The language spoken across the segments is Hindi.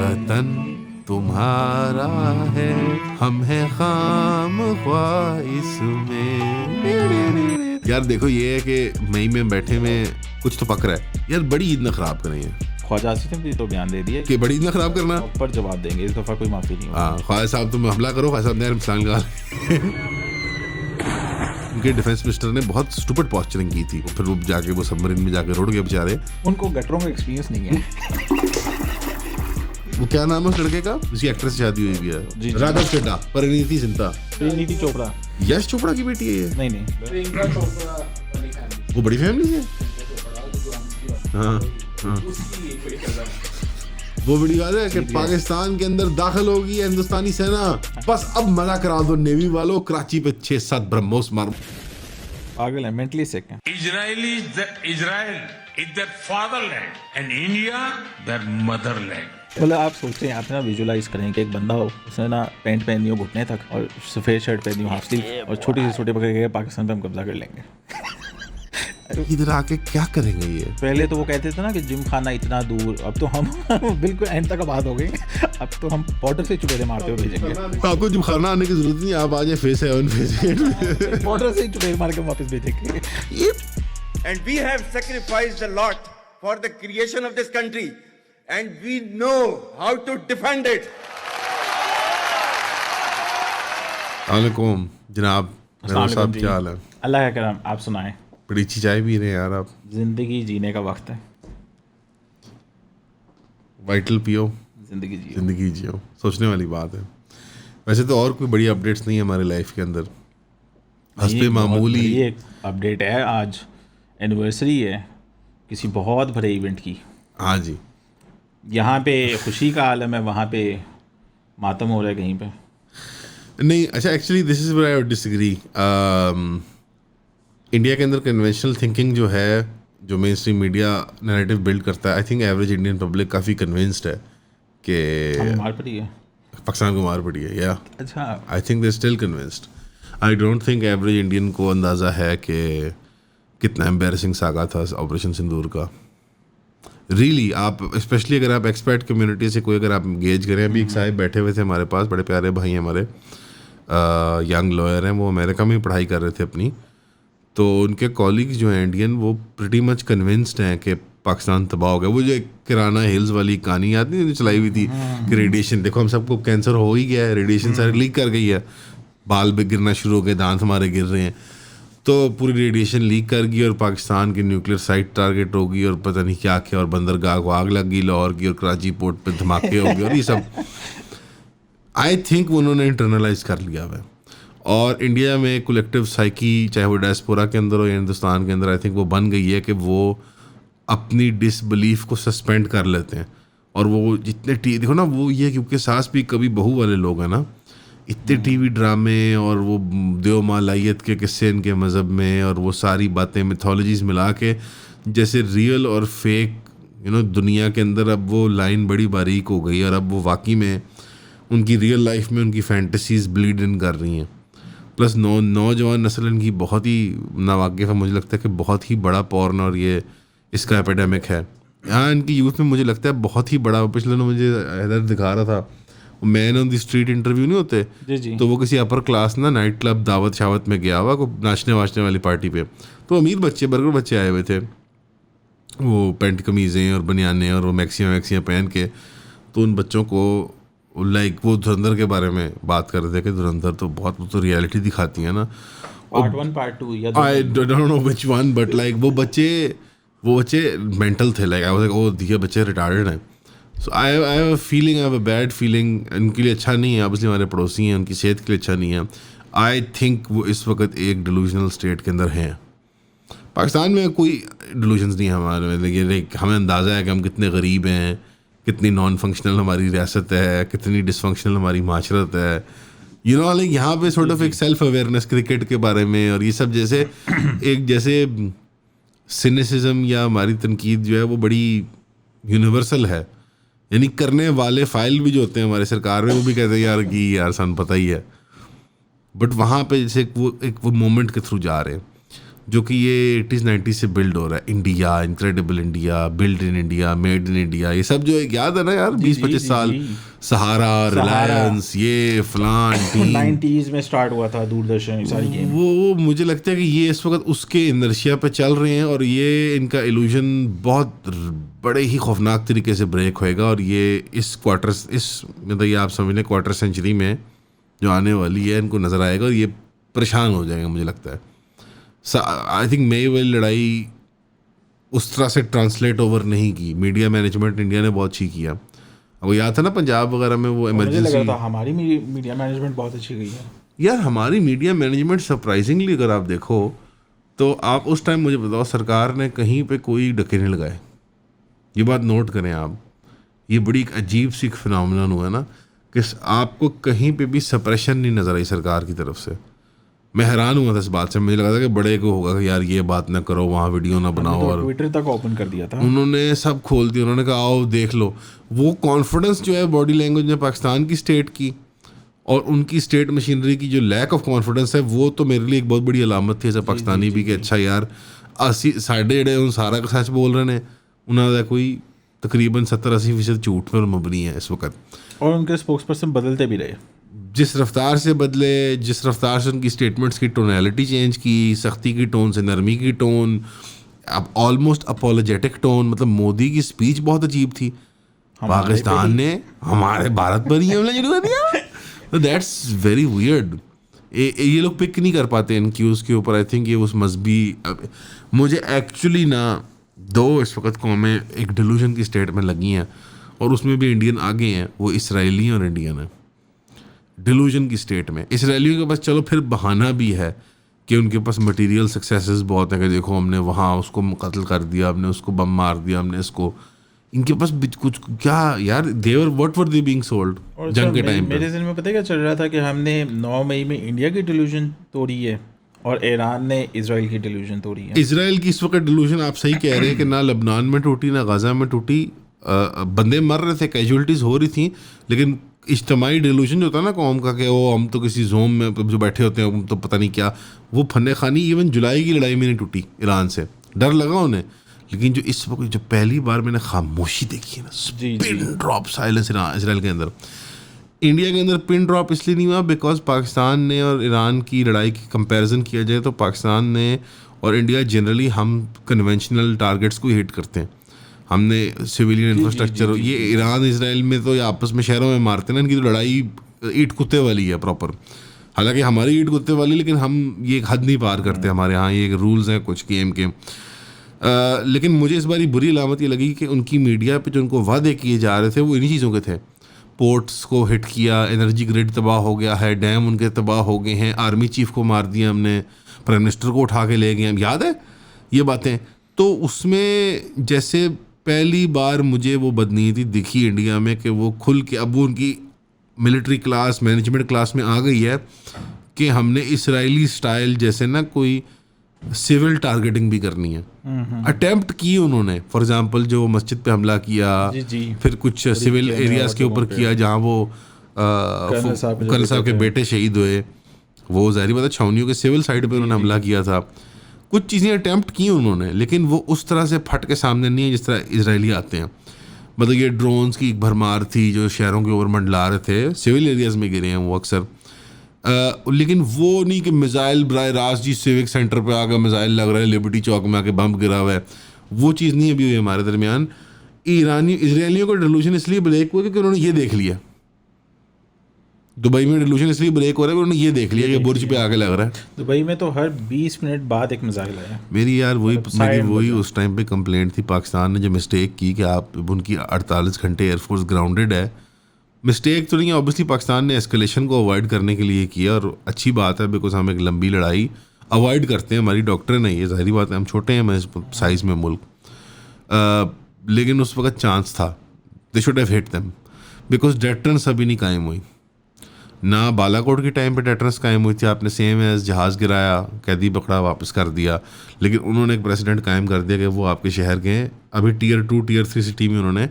वतन तुम्हारा है, हम हैं खामख्वा इसमें। यार देखो ये है कि मई में बैठे में कुछ तो पक रहा है यार, बड़ी ईद ना खराब करें। ख्वाजा आसिफ ने तो बयान दे दिया कि बड़ी ईद ना खराब करना, पर जवाब देंगे, इस दफा कोई माफी नहीं होगी। हाँ ख्वाजा साहब तुम हमला करो, ख्वाजा साहब ने मिसाल निकाल उनके डिफेंस मिनिस्टर ने बहुत स्टूपिड पॉस्चरिंग की थी, फिर वो जाके वो सबमरीन में जाके रुड़ गए बेचारे। उनको गटरों का एक्सपीरियंस नहीं है। वो क्या नाम है उस लड़के का, उसकी एक्ट्रेस से शादी हुई भी है, राघव चड्ढा, परिणीति जिंटा, परिणीति चोपड़ा, यश चोपड़ा की बेटी है ये। नहीं वो बड़ी फैमिली है। हाँ हाँ वो बड़ी बात है कि पाकिस्तान के अंदर दाखिल होगी हिंदुस्तानी सेना, बस अब मजा करा दो नेवी वालों, कराची पे 6-7 ब्रह्मोस मारो। पागल है, मेंटली सिक है। Israel is their fatherland and India their motherland. मतलब आप सोचते हैं, आप ना विजुलाइज करें कि एक बंदा हो, उसने ना पैंट पहनी हो घुटने तक और सफ़ेद शर्ट पहनी हो हाफ स्लीव, और छोटी से छोटे पकड़ के पाकिस्तान पे हम कब्जा कर लेंगे। इधर आके क्या करेंगे ये? पहले तो वो कहते थे ना कि जिम खाना इतना दूर, अब तो हम बिल्कुल एंड तक आबाद हो गए। अब तो हम बॉर्डर से चुपेरे मारते हुए भेजेंगे। आपको जिम खाना आने की जरूरत नहीं, आप आ जाए फेस 7 फेस 8 बॉर्डर से चुपेरे मार के वापस भेजेंगे। And we have sacrificed a lot for the creation of this country and we know how to defend it. वालेकुम जनाब, मेरा साहब क्या हाल है? अल्लाह का करम, आप सुनाएं। बड़ी अच्छी चाय पी रहे हैं यार आप। जिंदगी जीने का वक्त है, वाइटल पियो, जिंदगी जियो, सोचने वाली बात है। वैसे तो और कोई बड़ी अपडेट्स नहीं है हमारे लाइफ के अंदर, हस्बे मामूली एक अपडेट है। आज एनिवर्सरी है किसी बहुत बड़े इवेंट की। हाँ जी, यहाँ पे खुशी का आलम है, वहाँ पे मातम हो रहा है कहीं पे। नहीं अच्छा, actually this is where I would disagree. India के अंदर कन्वेंशनल थिंकिंग जो है, जो mainstream media narrative build करता है, I think average Indian public काफ़ी कन्विंस्ड है कि मार पड़ी है, पाकिस्तान को मार पड़ी है। या अच्छा, I think they still convinced. I don't think average Indian को अंदाज़ा है कि कितना एम्बेरसिंग सागा था ऑपरेशन सिंदूर का। रियली आप स्पेशली अगर आप एक्सपर्ट कम्युनिटी से कोई अगर आप इंगेज करें, अभी एक साहब बैठे हुए थे हमारे पास, बड़े प्यारे भाई हैं हमारे, यंग लॉयर हैं, वो अमेरिका में पढ़ाई कर रहे थे अपनी, तो उनके कॉलीग्स जो हैं इंडियन, वो प्रिटी मच कन्विंस्ड हैं कि पाकिस्तान तबाह हो गया। वो जो किराना हिल्स वाली कहानी याद नहीं चलाई हुई थी कि रेडिएशन, देखो हम सबको कैंसर हो ही गया है, रेडिएशन सारे लीक कर गई है, बाल भी गिरना शुरू हो गए, दांत हमारे गिर रहे हैं, तो पूरी रेडिएशन लीक कर गई और पाकिस्तान की न्यूक्लियर साइट टारगेट हो गई और पता नहीं क्या क्या, और बंदरगाह को आग लग गई लाहौर की, और कराची पोर्ट पे धमाके हो गए, और ये सब आई थिंक उन्होंने इंटरनलाइज कर लिया हुआ है। और इंडिया में कलेक्टिव साइकी, चाहे वो डायस्पोरा के अंदर हो या हिंदुस्तान के अंदर, आई थिंक वो बन गई है कि वो अपनी डिसबिलीफ को सस्पेंड कर लेते हैं। और वो जितने देखो ना, वो ये क्योंकि सास भी कभी बहू वाले लोग हैं ना, इतने टीवी ड्रामे और वो देव मालायत के किस्से इनके मज़हब में, और वो सारी बातें मिथोलॉजीज़ मिला के, जैसे रियल और फेक दुनिया के अंदर अब वो लाइन बड़ी बारीक हो गई, और अब वो वाकई में उनकी रियल लाइफ में उनकी फैंटेसीज ब्लीड इन कर रही हैं। प्लस नौजवान नस्ल इनकी बहुत ही नावाकिफ़ है, मुझे लगता है कि बहुत ही बड़ा पॉर्न और ये इसका एपिडेमिक है यहाँ इनकी यूथ में। मुझे लगता है बहुत ही बड़ा। पिछले दिनों मुझे हैदर दिखा रहा था, man on the street interview नहीं होते जी। तो वो किसी अपर क्लास ना नाइट क्लब दावत शावत में गया हुआ, को नाचने वाचने वाली पार्टी पे, तो अमीर बच्चे, बर्गर बच्चे आए हुए थे, वो पेंट कमीज़ें और बनियानें और वो मैक्सियाँ पहन के, तो उन बच्चों को लाइक वो धुरंधर के बारे में बात कर रहे थे कि धुरंधर तो बहुत, वो तो रियलिटी दिखाती है ना, पार्ट 1 पार्ट 2 या I don't know which one, but like वो बच्चे मेंटल थे, like I was like, oh ये बच्चे रिटार्डेड हैं। So I have a feeling, I have a bad feeling, इनके लिए अच्छा नहीं है, ऑब्वियसली हमारे पड़ोसी हैं, उनकी सेहत के लिए अच्छा नहीं है। आई थिंक वो इस वक्त एक डिलूजनल स्टेट के अंदर हैं। पाकिस्तान में कोई डिलूजन्स नहीं है हमारे में, लेकिन हमें अंदाज़ा है कि हम कितने गरीब हैं, कितनी नॉन फंक्शनल हमारी रियासत है, कितनी डिसफंक्शनल हमारी माशरत है, लाइक यहाँ पे सॉर्ट ऑफ एक सेल्फ अवेयरनेस क्रिकेट के बारे में और ये सब, जैसे एक जैसे सिनिसिज्म या हमारी तनकीद जो है वो बड़ी यूनिवर्सल है, यानी करने वाले फाइल भी जो होते हैं हमारे सरकार में, वो भी कहते हैं यार कि यार सन पता ही है, बट वहाँ पे जैसे एक वो मोमेंट के थ्रू जा रहे हैं। जो कि ये 80s-90s से बिल्ड हो रहा है। India, incredible India, build in India, made in India, ये सब जो एक याद है ना यार 20-25 साल, सहारा, रिलायंस, ये फलान टीम 90s में स्टार्ट हुआ था दूरदर्शन, ये सारी गेम। वो मुझे लगता है कि ये इस वक्त उसके इनर्शिया पे चल रहे हैं और ये इनका इल्यूजन बहुत बड़े ही खौफनाक तरीके से ब्रेक होएगा और ये इस मतलब ये आप समझ लें क्वार्टर सेंचुरी में जो आने वाली है इनको नज़र आएगा और ये परेशान हो जाएगा मुझे लगता है। आई थिंक मई वाली लड़ाई उस तरह से ट्रांसलेट ओवर नहीं की, मीडिया मैनेजमेंट इंडिया ने बहुत अच्छी किया। वो याद था ना पंजाब वगैरह में वो मुझे लग इमरजेंसी, रहा था हमारी मीडिया मैनेजमेंट बहुत अच्छी गई है यार हमारी मीडिया मैनेजमेंट सरप्राइजिंगली अगर आप देखो तो आप उस टाइम मुझे बताओ सरकार ने कहीं पे कोई डके नहीं लगाए। ये बात नोट करें आप, ये बड़ी एक अजीब सी फिनोमेनन हुआ ना कि आपको कहीं पे भी सप्रेशन नहीं नज़र आई सरकार की तरफ से। मैं हैरान हुआ था इस बात से, मुझे लगा था कि बड़े को होगा कि यार ये बात ना करो, वहाँ वीडियो ना बनाओ, तो और ट्विटर तक ओपन कर दिया था उन्होंने सब खोल दिया। उन्होंने कहा आओ देख लो। वो कॉन्फिडेंस जो है बॉडी लैंग्वेज में पाकिस्तान की स्टेट की और उनकी स्टेट मशीनरी की जो लैक ऑफ कॉन्फिडेंस है वो तो मेरे लिए एक बहुत बड़ी अलामत थी एज अ पाकिस्तानी भी कि अच्छा यार असी साढ़े जेड़े उन सारा का सच बोल रहे हैं, उन्होंने कोई तकरीबन 70-80% झूठ पर मबनी है इस वक्त। और उनके स्पोक्स पर्सन बदलते भी रहे, जिस रफ्तार से बदले, जिस रफ्तार से उनकी स्टेटमेंट्स की टोनैलिटी चेंज की, सख्ती की टोन से नरमी की टोन, अब ऑलमोस्ट अपोलोजेटिक टोन, मतलब मोदी की स्पीच बहुत अजीब थी। पाकिस्तान ने हमारे भारत पर ही हमला शुरू कर दिया, तो दैट्स वेरी वियर्ड। ये लोग पिक नहीं कर पाते इन क्यूज़ के ऊपर। आई थिंक ये उस मजहबी, मुझे एक्चुअली ना दो इस वक्त कौमें एक डिलूजन की स्टेट में लगी हैं और उसमें भी इंडियन आगे हैं, वो इसराइली और इंडियन है डिलूजन की स्टेट में। इसराइलियों के पास चलो फिर बहाना भी है कि उनके पास मटेरियल सक्सेसेस बहुत हैं कि देखो हमने वहाँ उसको कत्ल कर दिया, हमने उसको बम मार दिया, हमने इसको, इनके पास कुछ क्या यार, they were what were they being sold जंग के टाइम पे। मेरे ज़हन में पता है क्या चल रहा था कि हमने 9 मई में इंडिया की डिल्यूजन तोड़ी है और ईरान ने इजराइल की डिल्यूजन तोड़ी है। इजराइल की इस वक्त डिल्यूजन आप सही कह रहे हैं कि ना लबनान में टूटी ना गाजा में टूटी, बंदे मर रहे थे, कैजुअलिटीज़ हो रही थी, लेकिन इज्तमाही डिल्यूजन जो होता है ना कौम का कि वो हम तो किसी जोन में जो बैठे होते हैं तो पता नहीं क्या, वो फन्ने खानी इवन जुलाई की लड़ाई में नहीं टूटी ईरान से, डर लगा उन्हें। लेकिन जो इस वक्त जो पहली बार मैंने खामोशी देखी है ना, पिन ड्रॉप साइलेंस इसराइल के अंदर, इंडिया के अंदर पिन ड्रॉप इसलिए नहीं हुआ बिकॉज पाकिस्तान ने और ईरान की लड़ाई की कंपैरिजन किया जाए तो पाकिस्तान ने और इंडिया जनरली हम कन्वेंशनल टारगेट्स को हिट करते हैं। हमने सिविलियन इंफ्रास्ट्रक्चर, ये ईरान इसराइल में तो ये आपस में शहरों में मारते हैं ना, इनकी तो लड़ाई ईंट कुत्ते वाली है प्रॉपर। हालांकि हमारी ईंट कुत्ते वाली, लेकिन हम ये एक हद नहीं पार करते, हमारे यहाँ ये रूल्स हैं कुछ गेम के। लेकिन मुझे इस बार बुरी अलामत ये लगी कि उनकी मीडिया पे जो उनको वादे किए जा रहे थे वो इन्हीं चीज़ों के थे। पोर्ट्स को हिट किया, एनर्जी ग्रिड तबाह हो गया है, डैम उनके तबाह हो गए हैं, आर्मी चीफ को मार दिया हमने, प्राइम मिनिस्टर को उठा के ले गए हम, याद है ये बातें। तो उसमें जैसे पहली बार मुझे वो बदनीयती दिखी इंडिया में कि वो खुल के अब वो उनकी मिलिट्री क्लास, मैनेजमेंट क्लास में आ गई है कि हमने इसराइली स्टाइल जैसे ना कोई सिविल टारगेटिंग भी करनी है। अटेम्प्ट की उन्होंने, फॉर एग्जांपल जो मस्जिद पे हमला किया, फिर कुछ सिविल एरियाज के ऊपर किया जहाँ वो कर्नल साहब के बेटे शहीद हुए, वो ज़ाहिर बात है छावनियों के सिविल साइड पे उन्होंने हमला किया था। कुछ चीज़ें अटेम्प्ट की उन्होंने, लेकिन वो उस तरह से फट के सामने नहीं है जिस तरह इजरायली आते हैं। मतलब ये ड्रोन्स की एक भरमार थी जो शहरों के ऊपर मंडला रहे थे, सिविल एरियाज में गिरे हैं वो अक्सर। लेकिन वो नहीं कि मिज़ाइल बराह रास्त जी सिविक सेंटर पे आकर मिज़ाइल लग रहा है, लिबर्टी चौक में आके बम गिरा हुआ है, वो चीज़ नहीं अभी हुई हमारे दरमियान। इसराइलियों का डिल्यूशन इसलिए ब्रेक हुआ क्योंकि उन्होंने ये देख लिया, दुबई में डिल्यूशन इसलिए ब्रेक हो रहा है उन्होंने ये देख लिया कि बुर्ज पे आगे लग रहा है। दुबई में तो हर 20 मिनट बाद एक मिसाइल आया। मेरी वही उस टाइम पे कंप्लेंट थी, पाकिस्तान ने जो मिस्टेक की कि आप उनकी 48 घंटे एयरफोर्स ग्राउंडेड है। मिस्टेक तो नहीं है, ऑब्वियसली पाकिस्तान ने एस्केलेशन को अवॉइड करने के लिए किया और अच्छी बात है बिकॉज हम एक लंबी लड़ाई अवॉइड करते हैं, हमारी डॉक्टर नहीं है, ज़ाहिर बात है हम छोटे हैं साइज़ में मुल्क, लेकिन उस वक्त चांस था, they should have hit them because deterrence अभी नहीं कायम हुई ना। बालाकोट के टाइम पे डेटरेंस कायम हुई थी, आपने सेम एज जहाज़ गिराया, कैदी पकड़ा, वापस कर दिया, लेकिन उन्होंने एक प्रेसिडेंट कायम कर दिया कि वो आपके शहर के अभी टियर 2 टियर 3 सिटी में उन्होंने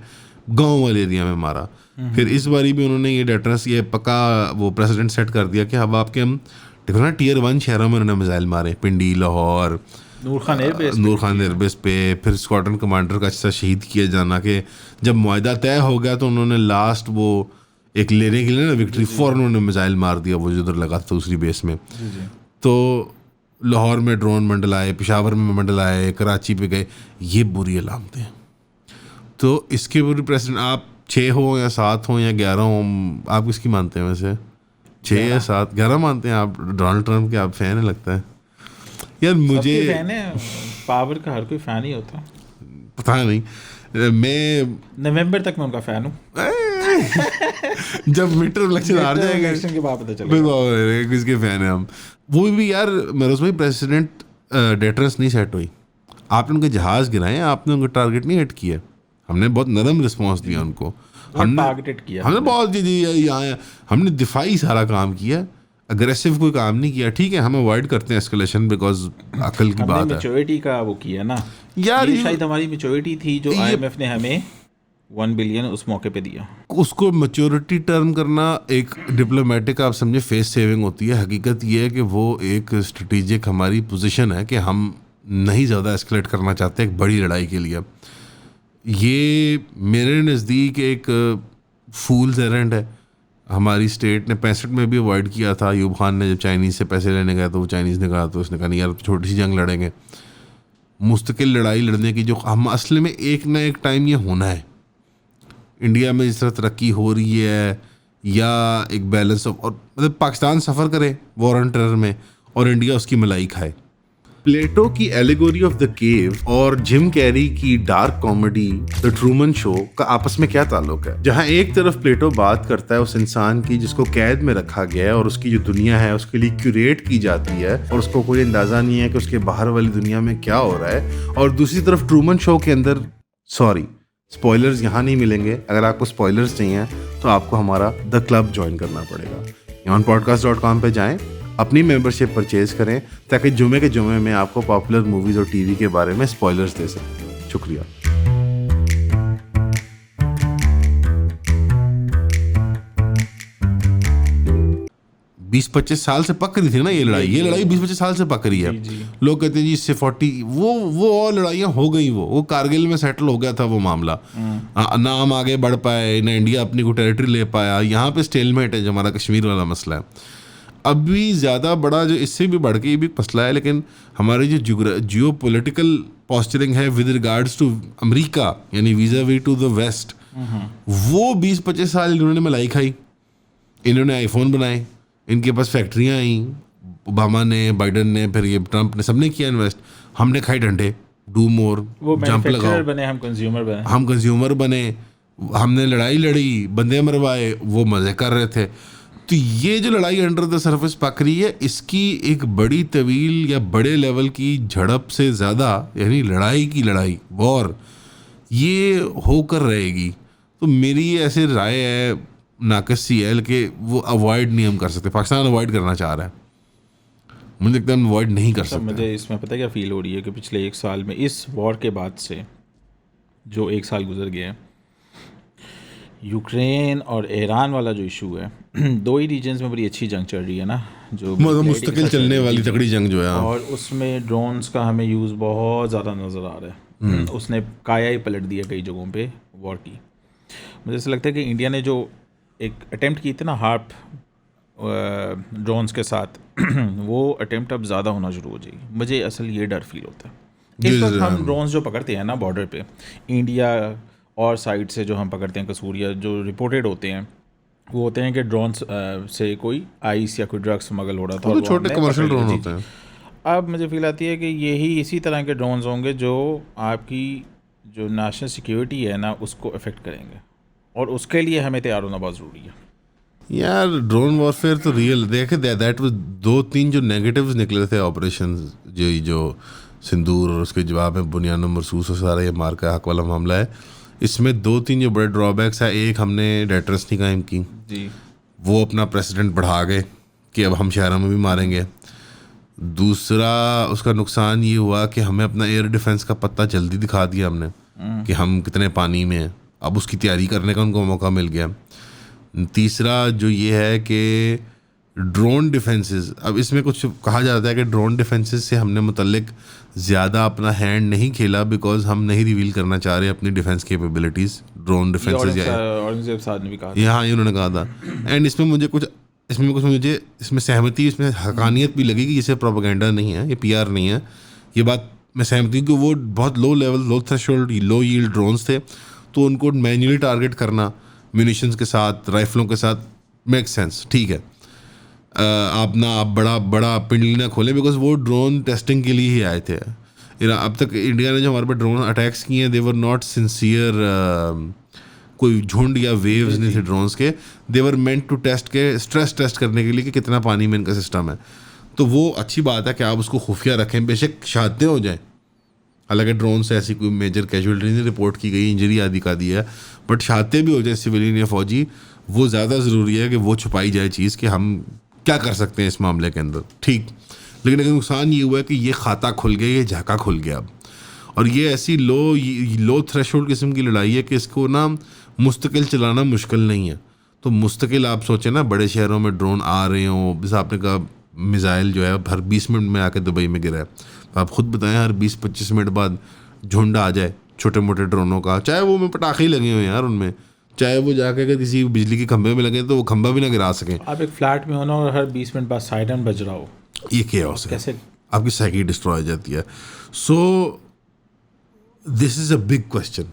गाँव वाले एरिया में मारा। फिर इस बारी भी उन्होंने ये डेटरेंस ये पक्का वो प्रेसिडेंट सेट कर दिया कि अब आपके हम देखो ना टियर 1 शहरों में उन्होंने मिसाइल मारे, पिंडी, लाहौर, नूर खान एयरबेस पे, फिर स्क्वाड्रन कमांडर का अच्छा शहीद किया जाना, कि जब मुआहदा तय हो गया तो उन्होंने लास्ट वो एक लेने के लिए ना विक्ट्री फौरन उन्होंने मिसाइल मार दिया वो जो उधर लगा था दूसरी बेस में। तो लाहौर में ड्रोन मंडलाए, पेशावर में मंडलाए, कराची पे गए, ये बुरी अलामतें हैं। तो इसके पूरी प्रेसिडेंट आप 6 हो या 7 हो या 11 हो, आप किसकी मानते हैं वैसे? 6 या 7? 11 मानते हैं आप? डोनाल्ड ट्रंप के आप फैन है लगता है यार मुझे। फैन है, पावर का हर कोई फैन ही होता। पता नहीं, मैं नवंबर तक मैं उनका फैन हूँ। जब मिड टर्म इलेक्शन आ जाएंगे इलेक्शन के बाद पता चलेगा किसके फैन है हम। वो भी यार मेरे उसमें प्रेसिडेंट डेटरेंस नहीं सेट हुई। आपने उनके जहाज गिराए, आपने उनका टारगेट नहीं हिट किया। हमने बहुत नरम रिस्पॉन्स दिया उनको, हमने टारगेट किया, हमने बहुत जी यहाँ हमने दिफाई सारा काम किया, अग्रेसिव कोई काम नहीं किया। ठीक है, हम अवॉइड करते हैं एस्केलेशन बिकॉज अकल की बात है। मैच्योरिटी का वो किया ना यार, ये शायद हमारी मैच्योरिटी थी जो IMF ने हमें 1 बिलियन उस मौके पे दिया। उसको मैच्योरिटी टर्म करना एक डिप्लोमेटिक आप समझे फेस सेविंग होती है। हकीकत ये है कि वो एक स्ट्रेटेजिक हमारी पोजीशन है कि हम नहीं ज़्यादा एस्केलेट करना चाहते एक बड़ी लड़ाई के लिए। ये मेरे नज़दीक एक फूल्स एरेंड है। हमारी स्टेट ने 65 में भी अवॉइड किया था। अयूब खान ने जब चाइनीज़ से पैसे लेने गया तो वो चाइनीज़ ने कहा, तो उसने कहा नहीं यार छोटी सी जंग लड़ेंगे। मुस्तकिल लड़ाई लड़ने की जो हम असल में एक ना एक टाइम ये होना है। इंडिया में जिस तरह तरक्की हो रही है या एक बैलेंस ऑफ, और मतलब पाकिस्तान सफ़र करे वॉर ऑन टेरर में और इंडिया उसकी मलाई खाए। प्लेटो की एलिगोरी ऑफ द केव और जिम कैरी की dark comedy the Truman show का आपस में क्या ताल्लुक है? जहां एक तरफ प्लेटो बात करता है उस इंसान की जिसको कैद में रखा गया है और उसकी जो दुनिया है उसके लिए क्यूरेट की जाती है और उसको कोई अंदाजा नहीं है कि उसके बाहर वाली दुनिया में क्या हो रहा है, और दूसरी तरफ ट्रूमन शो के अंदर, सॉरी स्पॉयलर्स यहाँ नहीं मिलेंगे, अगर आपको स्पॉयलर्स चाहिए तो आपको हमारा द क्लब ज्वाइन करना पड़ेगा। yawnpodcast.com पे जाएं, अपनी मेंबरशिप परचेज करें ताकि जुमे के जुमे में आपको पॉपुलर मूवीज़ और टीवी के बारे में स्पॉयलर्स दे सकते। शुक्रिया। 20-25 साल से पक रही थी ना ये लड़ाई 20-25 साल से पक रही है। लोग कहते हैं जी इससे 40 वो और लड़ाइयाँ हो गई। वो कारगिल में सेटल हो गया था वो मामला, ना हम आगे बढ़ पाए, ना इंडिया अपनी को टेरिटरी ले पाया। यहाँ पे स्टेलमेट है जो हमारा कश्मीर वाला मसला है। अभी ज़्यादा बड़ा जो इससे भी बढ़ के ये भी मसला है, लेकिन हमारी जो जियो पोलिटिकल पॉस्चरिंग है विद रिगार्ड्स टू अमेरिका यानी vis-a-vis to the west, वो 20-25 साल इन्होंने मलाई खाई। इन्होंने आईफोन बनाए, इनके पास फैक्ट्रियाँ आई, ओबामा ने, बाइडन ने, फिर ये ट्रंप ने, सबने किया इन्वेस्ट। हमने खाए डंडे, डू मोर, जंप लगाओ, बने, हम कंज्यूमर बने, हमने लड़ाई लड़ी, बंदे मरवाए, वो मज़े कर रहे थे। तो ये जो लड़ाई अंडर द सरफेस पक रही है, इसकी एक बड़ी तवील या बड़े लेवल की झड़प से ज़्यादा यानी लड़ाई वॉर ये होकर रहेगी। तो मेरी ऐसे राय है नाकस सी है कि वो अवॉइड नहीं हम कर सकते। पाकिस्तान अवॉइड करना चाह रहा है, मुझे लगता है हम अवॉइड नहीं कर सकते। मुझे इसमें पता क्या फील हो रही है कि पिछले 1 साल में इस वॉर के बाद से जो 1 साल गुजर गया है, यूक्रेन और ईरान वाला जो इशू है, 2 ही रीजन्स में बड़ी अच्छी जंग चल रही है ना, जो मुस्तकिल चलने वाली तगड़ी जंग जो है, और उसमें ड्रोन्स का हमें यूज़ बहुत ज़्यादा नज़र आ रहा है। उसने काया ही पलट दिया कई जगहों पे वॉर की। मुझे ऐसा लगता है कि इंडिया ने जो एक अटेम्प्ट की थी ना हार्प ड्रोन्स के साथ वो अटेम्प्ट अब ज़्यादा होना शुरू हो जाएगी। मुझे असल ये डर फील होता है। इस वक्त हम ड्रोन्स जो पकड़ते हैं ना बॉर्डर पे, इंडिया और साइड से जो हम पकड़ते हैं कसूरिया, जो रिपोर्टेड होते हैं वो होते हैं कि ड्रोन्स से कोई आइस या कोई ड्रग्स स्मगल हो रहा था। तो छोटे कमर्शियल ड्रोन होते हैं। अब मुझे फील आती है कि यही इसी तरह के ड्रोन्स होंगे जो आपकी जो नेशनल सिक्योरिटी है ना उसको अफेक्ट करेंगे, और उसके लिए हमें तैयार होना बहुत ज़रूरी है यार। ड्रोन वॉरफेयर तो रियल देखे दैट वाज 2-3 जो नेगेटिव्स निकले थे ऑपरेशन जो सिंदूर और उसके जवाब में बुनियानो मरसूस और सारा ये मार का हक वाला मामला है। इसमें 2-3 जो बड़े ड्रॉबैक्स है, एक हमने डेटरेंस नहीं कायम की जी, वो अपना प्रेसिडेंट बढ़ा गए कि अब हम शहरों में भी मारेंगे। दूसरा उसका नुकसान ये हुआ कि हमें अपना एयर डिफेंस का पत्ता जल्दी दिखा दिया हमने कि हम कितने पानी में हैं। अब उसकी तैयारी करने का उनको मौका मिल गया। तीसरा जो ये है कि ड्रोन डिफेंसेस, अब इसमें कुछ कहा जाता है कि ड्रोन डिफेंसेस से हमने मुतल्लिक ज़्यादा अपना हैंड नहीं खेला बिकॉज हम नहीं रिवील करना चाह रहे अपनी defence capabilities drone defences. Aurangzeb साहब ने भी कहा यहाँ इन्होंने कहा था। एंड इसमें मुझे इसमें सहमति, इसमें हकानियत भी लगी कि इसे प्रोपेगेंडा नहीं है, ये PR नहीं है, ये बात मैं सहमति हूँ कि वो बहुत लो लेवल, लो थ्रेशोल्ड, लो यील्ड ड्रोन्स थे, तो उनको मैन्युअली टारगेट करना म्यूनिशंस के साथ, राइफलों के साथ मेक सेंस, ठीक है। आप बड़ा पिंडली ना खोलें बिकॉज वो ड्रोन टेस्टिंग के लिए ही आए थे। अब तक इंडिया ने जो हमारे पर ड्रोन अटैक्स किए हैं, दे वर नॉट सिंसियर, कोई झुंड या वेव्स नहीं थे ड्रोन्स के, दे वर मेंट टू टेस्ट के, स्ट्रेस टेस्ट करने के लिए कि कितना पानी में इनका सिस्टम है। तो वो अच्छी बात है कि आप उसको खुफिया रखें, बेशक शहादतें हो जाएं, हालांकि ड्रोन से ऐसी कोई मेजर कैजुअलिटी नहीं रिपोर्ट की गई, इंजरी आदि का दी है, बट शहादतें भी हो जाए सिविलियन या फौजी, वो ज़्यादा ज़रूरी है कि वो छुपाई जाए चीज़ कि हम क्या कर सकते हैं इस मामले के अंदर, ठीक। लेकिन अगर नुकसान ये हुआ है कि ये खाता खुल गया, ये झाका खुल गया अब, और ये ऐसी लो थ्रेशोल्ड किस्म की लड़ाई है कि इसको ना मुस्तकिल चलाना मुश्किल नहीं है। तो मुस्तकिल आप सोचें ना, बड़े शहरों में ड्रोन आ रहे हों, जैसे आपने कहा मिज़ाइल जो है हर 20 मिनट में आके दुबई में गिरा है, तो आप ख़ुद बताएं हर 20-25 मिनट बाद झुंड आ जाए छोटे मोटे ड्रोनों का, चाहे वो में पटाखे ही लगे हुए यार उनमें, चाहे वो जाके अगर किसी बिजली के खंभे में लगे तो वो खंभा भी ना गिरा सकें। आप एक फ्लैट में हो ना और हर 20 मिनट बाद साइरन बज रहा हो, ये chaos है, कैसे आपकी साइकी डिस्ट्रॉय हो जाती है। So this is a big question.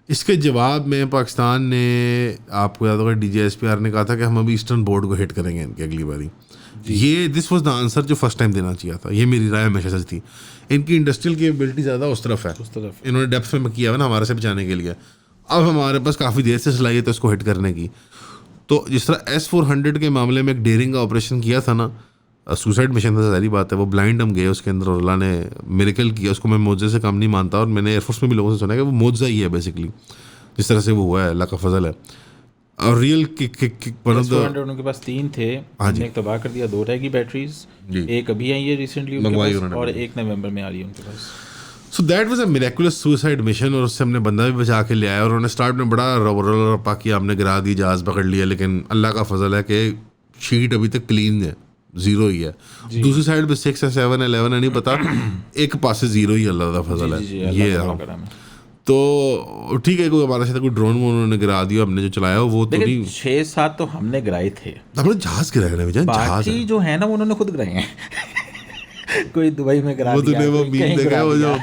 इसके जवाब में पाकिस्तान ने, आपको याद होगा DGSPR ने कहा था कि हम अभी ईस्टर्न बोर्ड को हिट करेंगे इनकी अगली बारी। ये दिस वाज द आंसर जो फर्स्ट टाइम देना चाहिए था, ये मेरी राय हमेशा सच थी। इनकी इंडस्ट्रियल कैपेबिलिटी ज़्यादा उस तरफ है, इन्होंने डेप्थ में किया है ना हमारे से बचाने के लिए। अब हमारे पास काफ़ी देर से सलाहियत है उसको हिट करने की। तो जिस तरह S-400 के मामले में एक डेयरिंग का ऑपरेशन किया था ना, सुसाइड मिशन था, सारी बात है, वो ब्लाइंड हम गए उसके अंदर और अल्लाह ने मिरेकल किया, उसको मैं मौजे से कम नहीं मानता, और मैंने एयरफोर्स में भी लोगों से सुना है कि वो मौजा ही है बेसिकली, जिस तरह से वो हुआ है, अल्लाह का फजल है। और रियल उनके पास 3 थे, हमने एक तबाह कर दिया, 2 रहेगी बैटरीज, एक अभी आई है रिसेंटली और 1 नवंबर में आ रही है उनके पास। So that was a miraculous suicide mission, और उससे हमने बंदा भी बचा के ले आया, और उन्होंने स्टार्ट में बड़ा रपा किया, हमने गिरा दी, जहाज़ पकड़ लिया, लेकिन अल्लाह का फजल है कि शीट अभी तक क्लीन है, 0 ही है। दूसरी साइड पे 6 या 7 11 है नहीं पता, एक पास से 0 ही, अल्लाह का फजल है ये। तो ठीक है, कोई हमारे साथ कोई ड्रोन उन्होंने गिरा दिया, हमने जो चलाया वो तो नहीं, 6-7 तो हमने गिराए थे, हमने जहाज गिराया ना, जहाज जो है ना वो उन्होंने खुद गिराए हैं। कोई दुबई में गिरा दिया, वो मीम देखा वो जो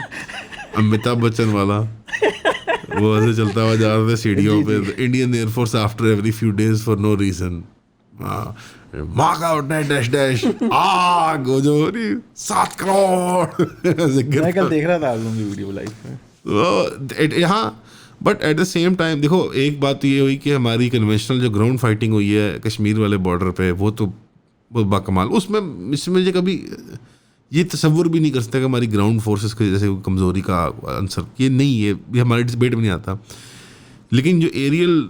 अमिताभ बच्चन वाला, वो ऐसे चलता हुआ जा रहा था सीढ़ियों पे, Indian air force after every few days for no reason mark out dash dash आग, वो जो 7 करोड़ मैं कल देख रहा था आप लोगों की वीडियो लाइव में। हाँ, but at the same time देखो, एक बात तो ये हुई कि हमारी कन्वेंशनल जो ग्राउंड फाइटिंग हुई है कश्मीर वाले बॉर्डर पे, वो तो बहुत बाकमाल, उसमें इसमें मुझे कभी ये तसव्वुर भी नहीं कर सकता कि हमारी ग्राउंड फोर्सेस के जैसे कमज़ोरी का आंसर ये नहीं है, ये हमारे डिबेट में नहीं आता। लेकिन जो एरियल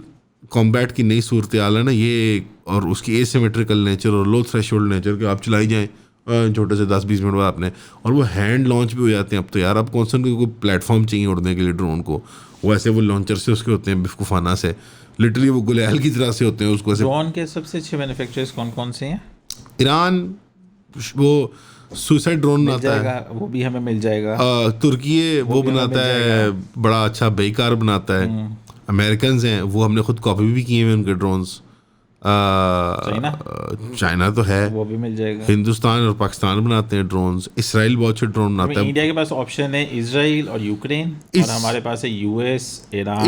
कॉम्बैट की नई सूरत हाल है ना ये, और उसकी एसिमेट्रिकल नेचर और लो थ्रेशोल्ड नेचर कि आप चलाई जाएँ छोटे से 10-20 मिनट बाद आपने, और वो हैंड लॉन्च भी हो जाते हैं अब तो यार। अब कौन सा कोई प्लेटफॉर्म चाहिए उड़ने के लिए ड्रोन को, वो ऐसे वो लॉन्चर से उसके होते हैं बेवकूफ़ाना से, लिटरली वो गुलैल की तरह से होते हैं उसको ऐसे। ड्रोन के सबसे अच्छे मैन्युफैक्चरर्स कौन कौन से हैं? ईरान वो सुसाइड ड्रोन बनाता है, वो भी हमें मिल जाएगा। तुर्की वो बनाता है, बड़ा अच्छा बेकार बनाता है। अमेरिकन हैं, वो हमने खुद कॉपी भी किए हुए उनके ड्रोन्स। चाइना तो है, वो भी मिल जाएगा। हिंदुस्तान और पाकिस्तान बनाते हैं ड्रोन्स। इसराइल बहुत अच्छे ड्रोन बनाता है। इंडिया के पास ऑप्शन है इसराइल और यूक्रेन, और हमारे पास है यूएस, ईरान,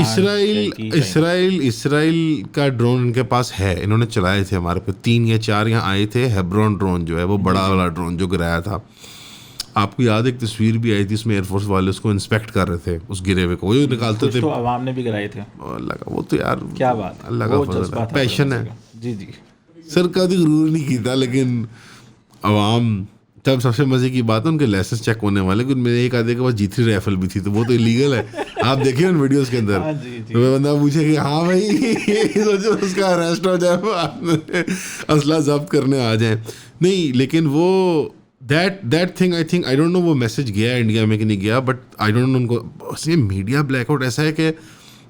इसराइल का ड्रोन इनके पास है, इन्होंने चलाए थे हमारे पे 3 या 4 यहाँ आए थे। हेब्रॉन ड्रोन जो है वो बड़ा वाला ड्रोन जो गिराया था, आपको याद एक तस्वीर भी आई थी, इसमें एयरफोर्स वाले उसको इंस्पेक्ट कर रहे थे उस गिरे हुए को, वो निकालते थे। तो आवाम ने भी गिराए थे। अल्लाह का, वो तो यार क्या बात, अल्लाह का फजल है, पैशन है। जी जी, सर कभी जरूर नहीं किया, लेकिन अवाम तब सबसे मजे की बात है उनके लाइसेंस चेक होने वाले, क्योंकि मेरे एक आधे के पास G3 राइफल भी थी, तो वो तो इलीगल है। आप देखिए उन वीडियोस के अंदर, तो मैं बंदा पूछे कि हाँ भाई सोचो उसका अरेस्ट हो जाए, असला जब्त करने आ जाए। नहीं, लेकिन वो that thing I think, I don't no वो मैसेज गया इंडिया में कि नहीं गया, बट आई डोंट नो उनको से मीडिया ब्लैकआउट ऐसा है कि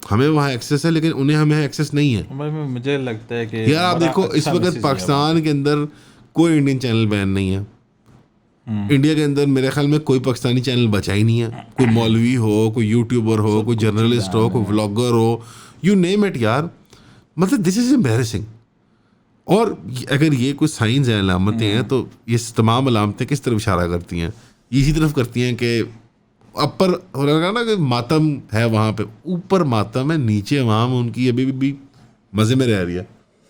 हमें वहाँ एक्सेस है लेकिन उन्हें हमें एक्सेस नहीं है। मुझे लगता है कि यार आप देखो इस वक्त पाकिस्तान के अंदर कोई इंडियन चैनल बैन नहीं है इंडिया के अंदर। मेरे ख्याल में कोई पाकिस्तानी चैनल बचा ही नहीं है। कोई मौलवी हो, कोई यूट्यूबर हो, कोई जर्नलिस्ट हो, कोई व्लॉगर हो, यू नेम इट यार। मतलब दिस इज एम्बैरेसिंग। और अगर ये कुछ साइंस हैं, अलामतें हैं, तो ये तमाम अलामतें किस तरफ इशारा करती हैं? इसी तरफ करती हैं कि अपर हो रहा ना कि मातम है वहाँ पे, ऊपर मातम है, नीचे अवाम उनकी अभी भी मज़े में रह रही है।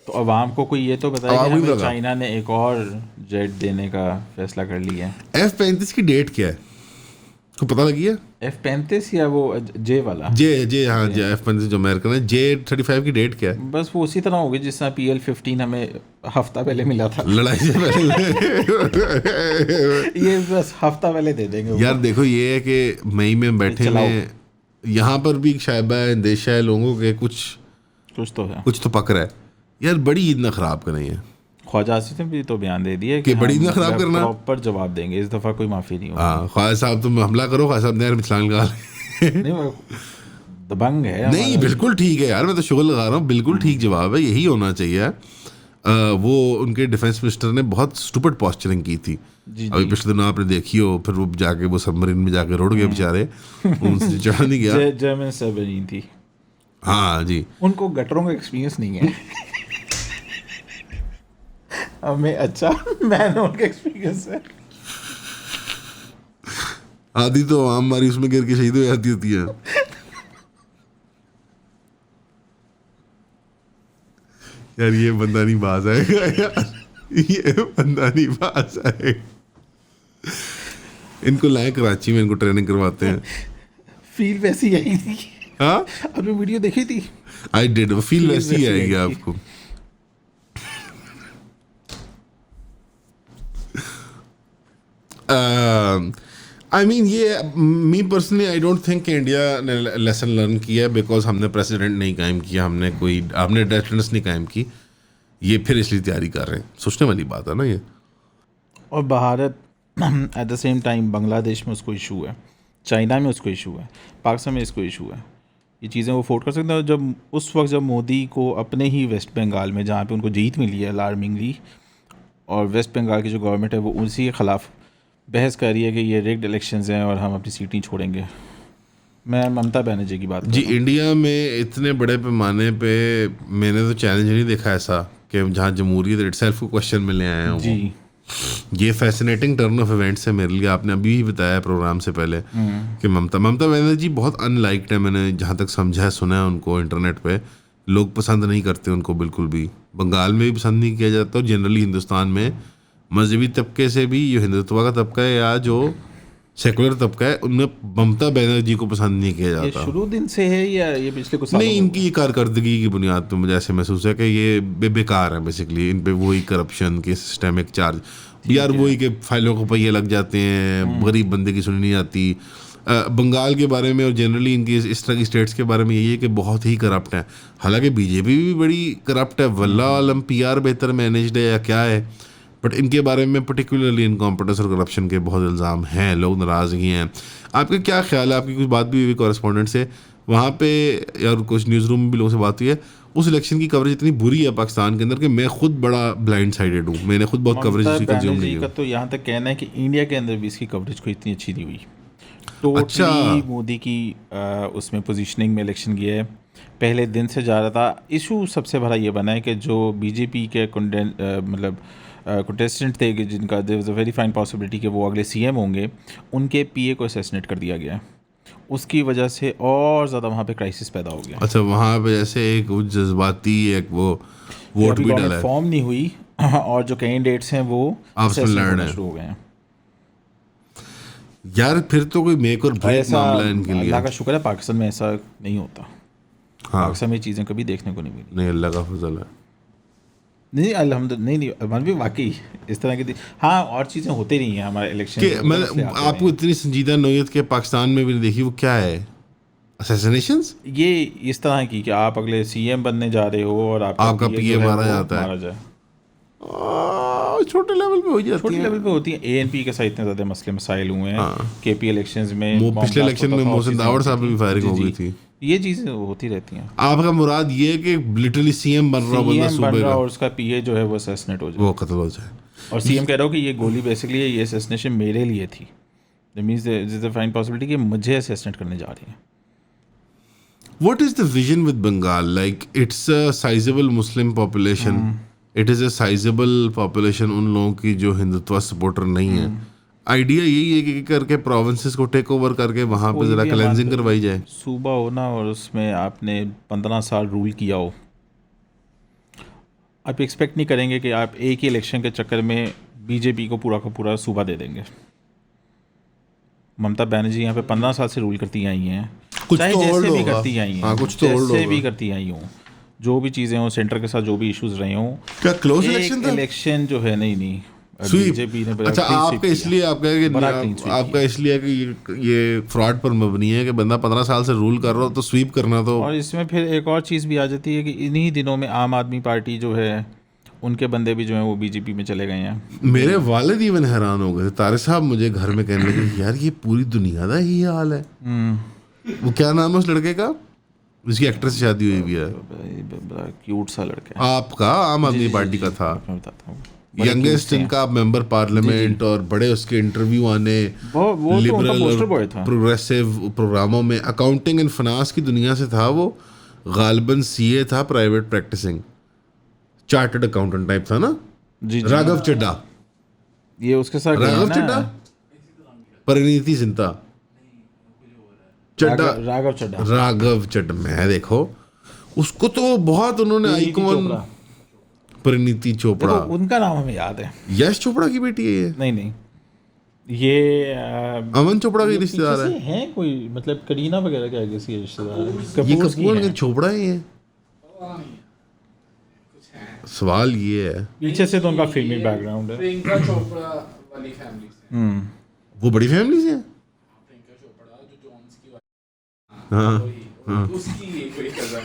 तो अवाम को कोई ये तो बताया कि हमें चाइना ने एक और जेट देने का फैसला कर लिया है। F-35 की डेट क्या है, को पता लगी है? F-35 या वो जे वाला? जे हाँ जे F-35 जो अमेरिकन है। J-35 की डेट क्या है? बस वो उसी तरह होगी जिस तरह PL-15 हमें हफ्ता पहले मिला था। लड़ाई से पहले ये बस हफ्ता पहले दे देंगे यार। देखो ये है कि मई में बैठे हैं, यहाँ पर भी शायबा है, अंदेशा है लोगों के, कुछ तो है, कुछ तो पक रहा है यार। बड़ी ईद ना ख़राब करें है। ख्वाजा आसिफ ने भी तो बयान दे दिया कि बड़ी ईद ना ख़राब करना, प्रॉपर जवाब देंगे, इस दफ़ा कोई माफ़ी नहीं होगी। हाँ ख्वाजा साहब तुम हमला करो, ख्वाजा साहब ने यार मिसाल निकाल नहीं वो दबंग है। नहीं बिल्कुल ठीक है यार, मैं तो शुगर लगा रहा हूँ, बिल्कुल ठीक जवाब है, यही होना चाहिए। वो उनके डिफेंस मिनिस्टर ने बहुत स्टूपिड पोस्चरिंग की थी अभी पिछले दिनों, आपने देखी हो। फिर वो जाके वो सबमरीन में जाके रुड़ गए बेचारे, उनसे चढ़ा नहीं गया। जर्मन सबमरीन थी। हाँ जी, उनको गटरों का एक्सपीरियंस नहीं है। हमें अच्छा मैनुअल का एक्सपीरियंस है। आधी तो आम मारी उसमें गिर के शहीद हो जाती होती है। यार ये बंदा नहीं बाज आएगा यार, ये बंदा नहीं बाज आएगा। इनको लाए कराची में, इनको ट्रेनिंग करवाते हैं। फील वैसी आई थी। हाँ आपने वीडियो देखी थी? I did. फील वैसी ही आएगी आपको। आई मीन ये me personally I don't think India ने लेसन लर्न किया है, बिकॉज हमने प्रेसिडेंट नहीं कायम किया, हमने डेफिनेंस नहीं कायम की। ये फिर इसलिए तैयारी कर रहे हैं, सोचने वाली बात है ना ये। और Bharat at the same time Bangladesh में उसको इशू है, चाइना में उसको इशू है, पाकिस्तान में इसको इशू है। ये चीज़ें वो अफोर्ड कर सकते हैं। जब उस वक्त जब मोदी को अपने ही वेस्ट बंगाल में, जहाँ पे उनको जीत मिली है अलार्मिंगली, और वेस्ट बंगाल की जो गवर्नमेंट है वो उसी के ख़िलाफ़ बहस कर रही है कि ये रिग्ड इलेक्शंस हैं और हम अपनी सीट नहीं छोड़ेंगे। मैं ममता बनर्जी की बात जी, इंडिया में इतने बड़े पैमाने पे मैंने तो चैलेंज नहीं देखा ऐसा कि जहाँ जमहूरियत इटसेल्फ को क्वेश्चन में ले आए हैं जी। ये फैसिनेटिंग टर्न ऑफ इवेंट्स है मेरे लिए। आपने अभी ही बताया प्रोग्राम से पहले कि ममता बनर्जी बहुत अनलाइक्ड है। मैंने जहाँ तक समझा है, सुना है, उनको इंटरनेट पे लोग पसंद नहीं करते उनको बिल्कुल भी। बंगाल में भी पसंद नहीं किया जाता, और जनरली हिंदुस्तान में मजहबी तबके से भी, जो हिंदुत्व का तबका है या जो सेकुलर तबका है, उनमें ममता बनर्जी को पसंद नहीं किया जाता। शुरू दिन से है या ये पिछले कुछ सालों? नहीं, इनकी ये कारकर्दगी की बुनियाद पे मुझे ऐसे महसूस है कि ये बेकार है बेसिकली। इन पे वही करप्शन के सिस्टमिक चार्ज, यार वही के फाइलों को पहिए लग जाते हैं, गरीब बंदे की सुनी नहीं जाती। बंगाल के बारे में और जनरली इनकी इस तरह की स्टेट्स के बारे में यही है कि बहुत ही करप्ट है। हालांकि बीजेपी भी बड़ी करप्ट है, वल्लाह आलम PR बेहतर मैनेज्ड है या क्या है, बट इनके बारे में पर्टिकुलरली इनकॉम्पिटेंस और करप्शन के बहुत इल्ज़ाम हैं, लोग नाराज़गी हैं। आपका क्या ख्याल है? आपकी कुछ बात भी हुई कॉरेस्पॉन्डेंट से वहाँ पे, यार कुछ न्यूज़ रूम में भी लोगों से बात हुई है, उस इलेक्शन की कवरेज इतनी बुरी है पाकिस्तान के अंदर कि मैं खुद बड़ा ब्लाइंड साइडेड हूँ। मैंने खुद बहुत कवरेज उसकी कंज्यूम नहीं का की। तो यहाँ तक कहना है कि इंडिया के अंदर भी इसकी कवरेज कोई इतनी अच्छी नहीं हुई। टोटली मोदी की उसमें पोजीशनिंग में इलेक्शन गया है, पहले दिन से जा रहा था। इशू सबसे बड़ा ये बना है कि जो बीजेपी के मतलब कंटेस्टेंट थे कि जिनका there was a very fine possibility कि वो अगले CM होंगे, उनके PA को असैसिनेट कर दिया गया है। उसकी वजह से और ज़्यादा वहाँ पे क्राइसिस पैदा हो गया। अच्छा, वहाँ पे जैसे एक जज्बाती एक वो वोट भी डाला है, फॉर्म नहीं हुई और जो कैंडिडेट्स हैं वो आपस में लड़ रहे हैं, शुरू हो गए हैं। यार फिर तो कोई मेक और ब्रेक मामला है इनके लिए। अल्लाह का शुक्र है पाकिस्तान में ऐसा नहीं होता। हाँ, पाकिस्तान में ये चीज़ें कभी देखने को नहीं मिली। नहीं, अल्लाह का फजल है। नहीं अल्हम्दुलिल्लाह, नहीं मन भी वाकई इस तरह की हाँ, और चीज़ें होती रही हैं हमारे इलेक्शन कि मतलब आपको इतनी संजीदा नोयत के पाकिस्तान में भी नहीं देखी, वो क्या है? असैसिनेशंस ये इस तरह की कि आप अगले CM बनने जा रहे हो और आपका PA मारा जाता है। छोटे लेवल पे हो जाती है, छोटे लेवल पे होती है। ANP के साथ इतने ज़्यादा मसले मसाइल हुए हैं। KP इलेक्शंस में पिछले इलेक्शन में मोहसिन दावड़ साहब पे भी फायरिंग हो गई थी। ये चीज़ें होती रहती हैं। आपका मुराद ये है कि लिटरली सीएम बन रहा बंदा सीएम बन सूबे रहा का, और उसका पीए जो है वो असैसिनेट हो जाए, वो कत्ल हो जाए। और सीएम कह रहा हो कि ये गोली बेसिकली ये असैसिनेशन मेरे लिए थी, that means there is a fine possibility कि मुझे असैसिनेट करने जा रही हैं। What is the vision with Bengal? Like, it's a sizable Muslim population. It is a sizable population उन लोगों की जो हिंदुत्व सपोर्टर नहीं है। आइडिया यही है कि करके प्रोविंसेस को टेक ओवर करके वहाँ पे कोई ज़रा भी क्लेंजिंग हमारे करवाई जाए। सूबा हो ना और उसमें आपने 15 साल रूल किया हो, आप एक्सपेक्ट नहीं करेंगे कि आप एक ही इलेक्शन के चक्कर में बीजेपी को पूरा का पूरा सूबा दे देंगे। ममता बनर्जी यहाँ पे 15 साल से रूल करती आई हैं, कुछ चाहे तो जैसे hold भी होगा। करती आई हैं, हाँ, कुछ तो hold जैसे भी होगा। करती आई हों, जो भी चीज़ें हों, सेंटर के साथ जो भी इश्यूज रहे हों, क्या क्लोज इलेक्शन था? इलेक्शन जो है नहीं स्वीप। बीजेपी ने बड़ा अच्छा, clean sweep आपका किया। इसलिए आपका है कि बड़ा clean sweep आपका इसलिए है कि ये फ्रॉड पर मबनी है कि बंदा 15 साल से रूल कर रहा हो तो स्वीप करना तो और इसमें फिर एक और चीज़ भी आ जाती है कि इन्हीं दिनों में आम आदमी पार्टी जो है उनके बंदे भी जो हैं वो बीजेपी में चले गए हैं। मेरे वालिद इवन हैरान हो गए। तारे साहब मुझे घर में कहने लगे यार ये पूरी दुनिया का ही हाल है। वो क्या नाम है उस लड़के का जिसकी एक्ट्रेस से शादी हुई भी है? बड़ा क्यूट सा लड़का है। आपका आम आदमी पार्टी का था, मैं बताता हूँ, यंगेस्ट इनका मेंबर पार्लियामेंट, और बड़े उसके इंटरव्यू आने वो तो उनका लिबरल पोस्टर और बॉय था। प्रोग्रेसिव प्रोग्रामों में। अकाउंटिंग एंड फाइनेंस की दुनिया से था वो, गालिबन सीए था, private practising chartered accountant type था ना। जी राघव चड्डा, ये उसके साथ गए राघव ना, चड्डा, परिणीति जिंता, चड्डा, राघव चड्डा, राघव चड्डा। मैं देखो उसको तो बहुत उन्होंने आइकॉन, परिणीति चोपड़ा, देखो, उनका नाम हमें याद है। यश चोपड़ा की बेटी है ये, नहीं ये अमन चोपड़ा की ये रिश्तेदार पीछे है। से हैं कोई, मतलब करीना वगैरह के आगे से ये रिश्तेदार है। ये कपूर्स की कपूर हैं। के चोपड़ा ही है। सवाल ये है, पीछे से तो उनका फिल्मी बैकग्राउंड है। प्रियंका चोपड़ा वाली फैमिली से। वो बड़ी फैमिली से है। प्रियंका चोपड़ा जो जॉन्स की वाली, हाँ, वही, उसकी कोई कजन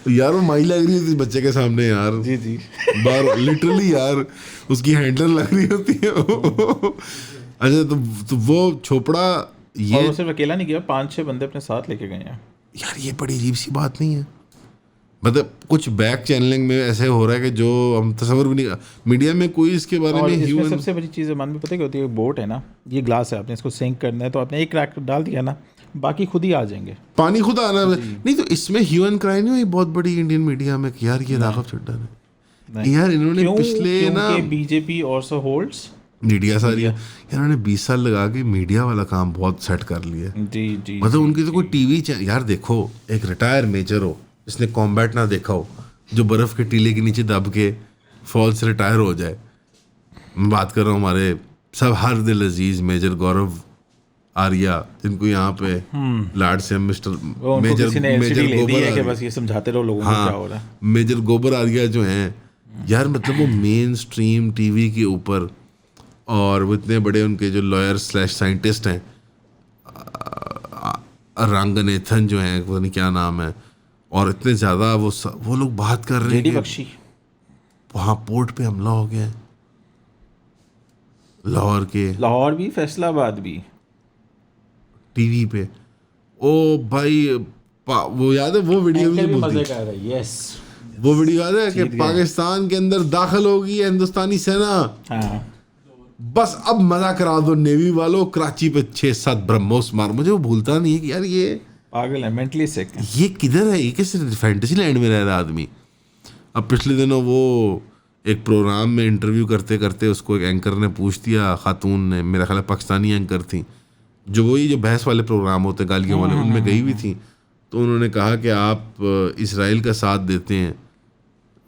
यार वो माई लग रही होती है बच्चे के सामने यार। जी बार लिटरली यार उसकी हैंडलर लग रही होती है। अच्छा, तो वो चोपड़ा और ये वो सिर्फ अकेला नहीं गया, 5-6 बंदे अपने साथ लेके गए हैं। यार ये बड़ी अजीब सी बात नहीं है? मतलब कुछ बैक चैनलिंग में ऐसे हो रहा है कि जो हम तस्वर भी नहीं, मीडिया में कोई इसके बारे और में इसमें ह्यूमन। सबसे बड़ी चीज़ मन में पता है क्या होती है? बोट है ना, ये ग्लास है, आपने इसको सिंक करना है तो आपने एक क्रैक डाल दिया ना, बाकी खुद ही आ जाएंगे। पानी खुद आना नहीं, तो इसमें ह्यूमन क्राई नहीं हुई बहुत बड़ी इंडियन मीडिया में कि यार ये राघव चड्ढा ने, यार इन्होंने पिछले ना बीजेपी ऑल्सो होल्ड्स मीडिया सारी यार इन्होंने 20 साल लगा के मीडिया वाला काम बहुत सेट कर लिया है। जी मतलब उनकी तो कोई टीवी यार देखो, एक रिटायर मेजर हो जिसने कॉम्बैट ना देखा हो, जो बर्फ के टीले के नीचे दब के फौज से रिटायर हो जाए। मैं बात कर रहा हूँ हमारे सब हर दिल अजीज मेजर गौरव आर्या, जिनको यहाँ पे लाड से मिस्टर मेजर गोबर कि बस ये समझाते रहो लोगों को क्या हो रहा है। मेजर गोबर आर्या जो हैं यार, मतलब वो मेन स्ट्रीम टीवी के ऊपर, और वो इतने बड़े उनके जो लॉयर स्लैश साइंटिस्ट हैं, रंगनेथन जो हैं, पता नहीं क्या नाम है, और इतने ज़्यादा वो लोग बात कर रहे हैं जेडी कि बख्शी, वहाँ पोर्ट पे हमला हो गया है लाहौर के, लाहौर भी फैसलाबाद भी, टीवी पे। ओ भाई वो याद है वो वीडियो भी मजे बोलती, कर रहा है। यस, वो वीडियो याद है कि पाकिस्तान के अंदर दाखिल होगी हिंदुस्तानी सेना, हाँ, बस अब मजा करा दो नेवी वालों, कराची पे 6-7 ब्रह्मोस मार। मुझे वो भूलता नहीं है कि यार ये पागल है, मेंटली सिक है। ये किधर है, ये किस फैंटेसी लैंड में रह रहा आदमी। अब पिछले दिनों वो एक प्रोग्राम में इंटरव्यू करते करते उसको एक एंकर ने पूछ दिया, खातून ने, मेरा ख्याल है पाकिस्तानी एंकर थी, जो वही जो बहस वाले प्रोग्राम होते गालियों वाले, उनमें गई हुई थी। तो उन्होंने कहा कि आप इसराइल का साथ देते हैं,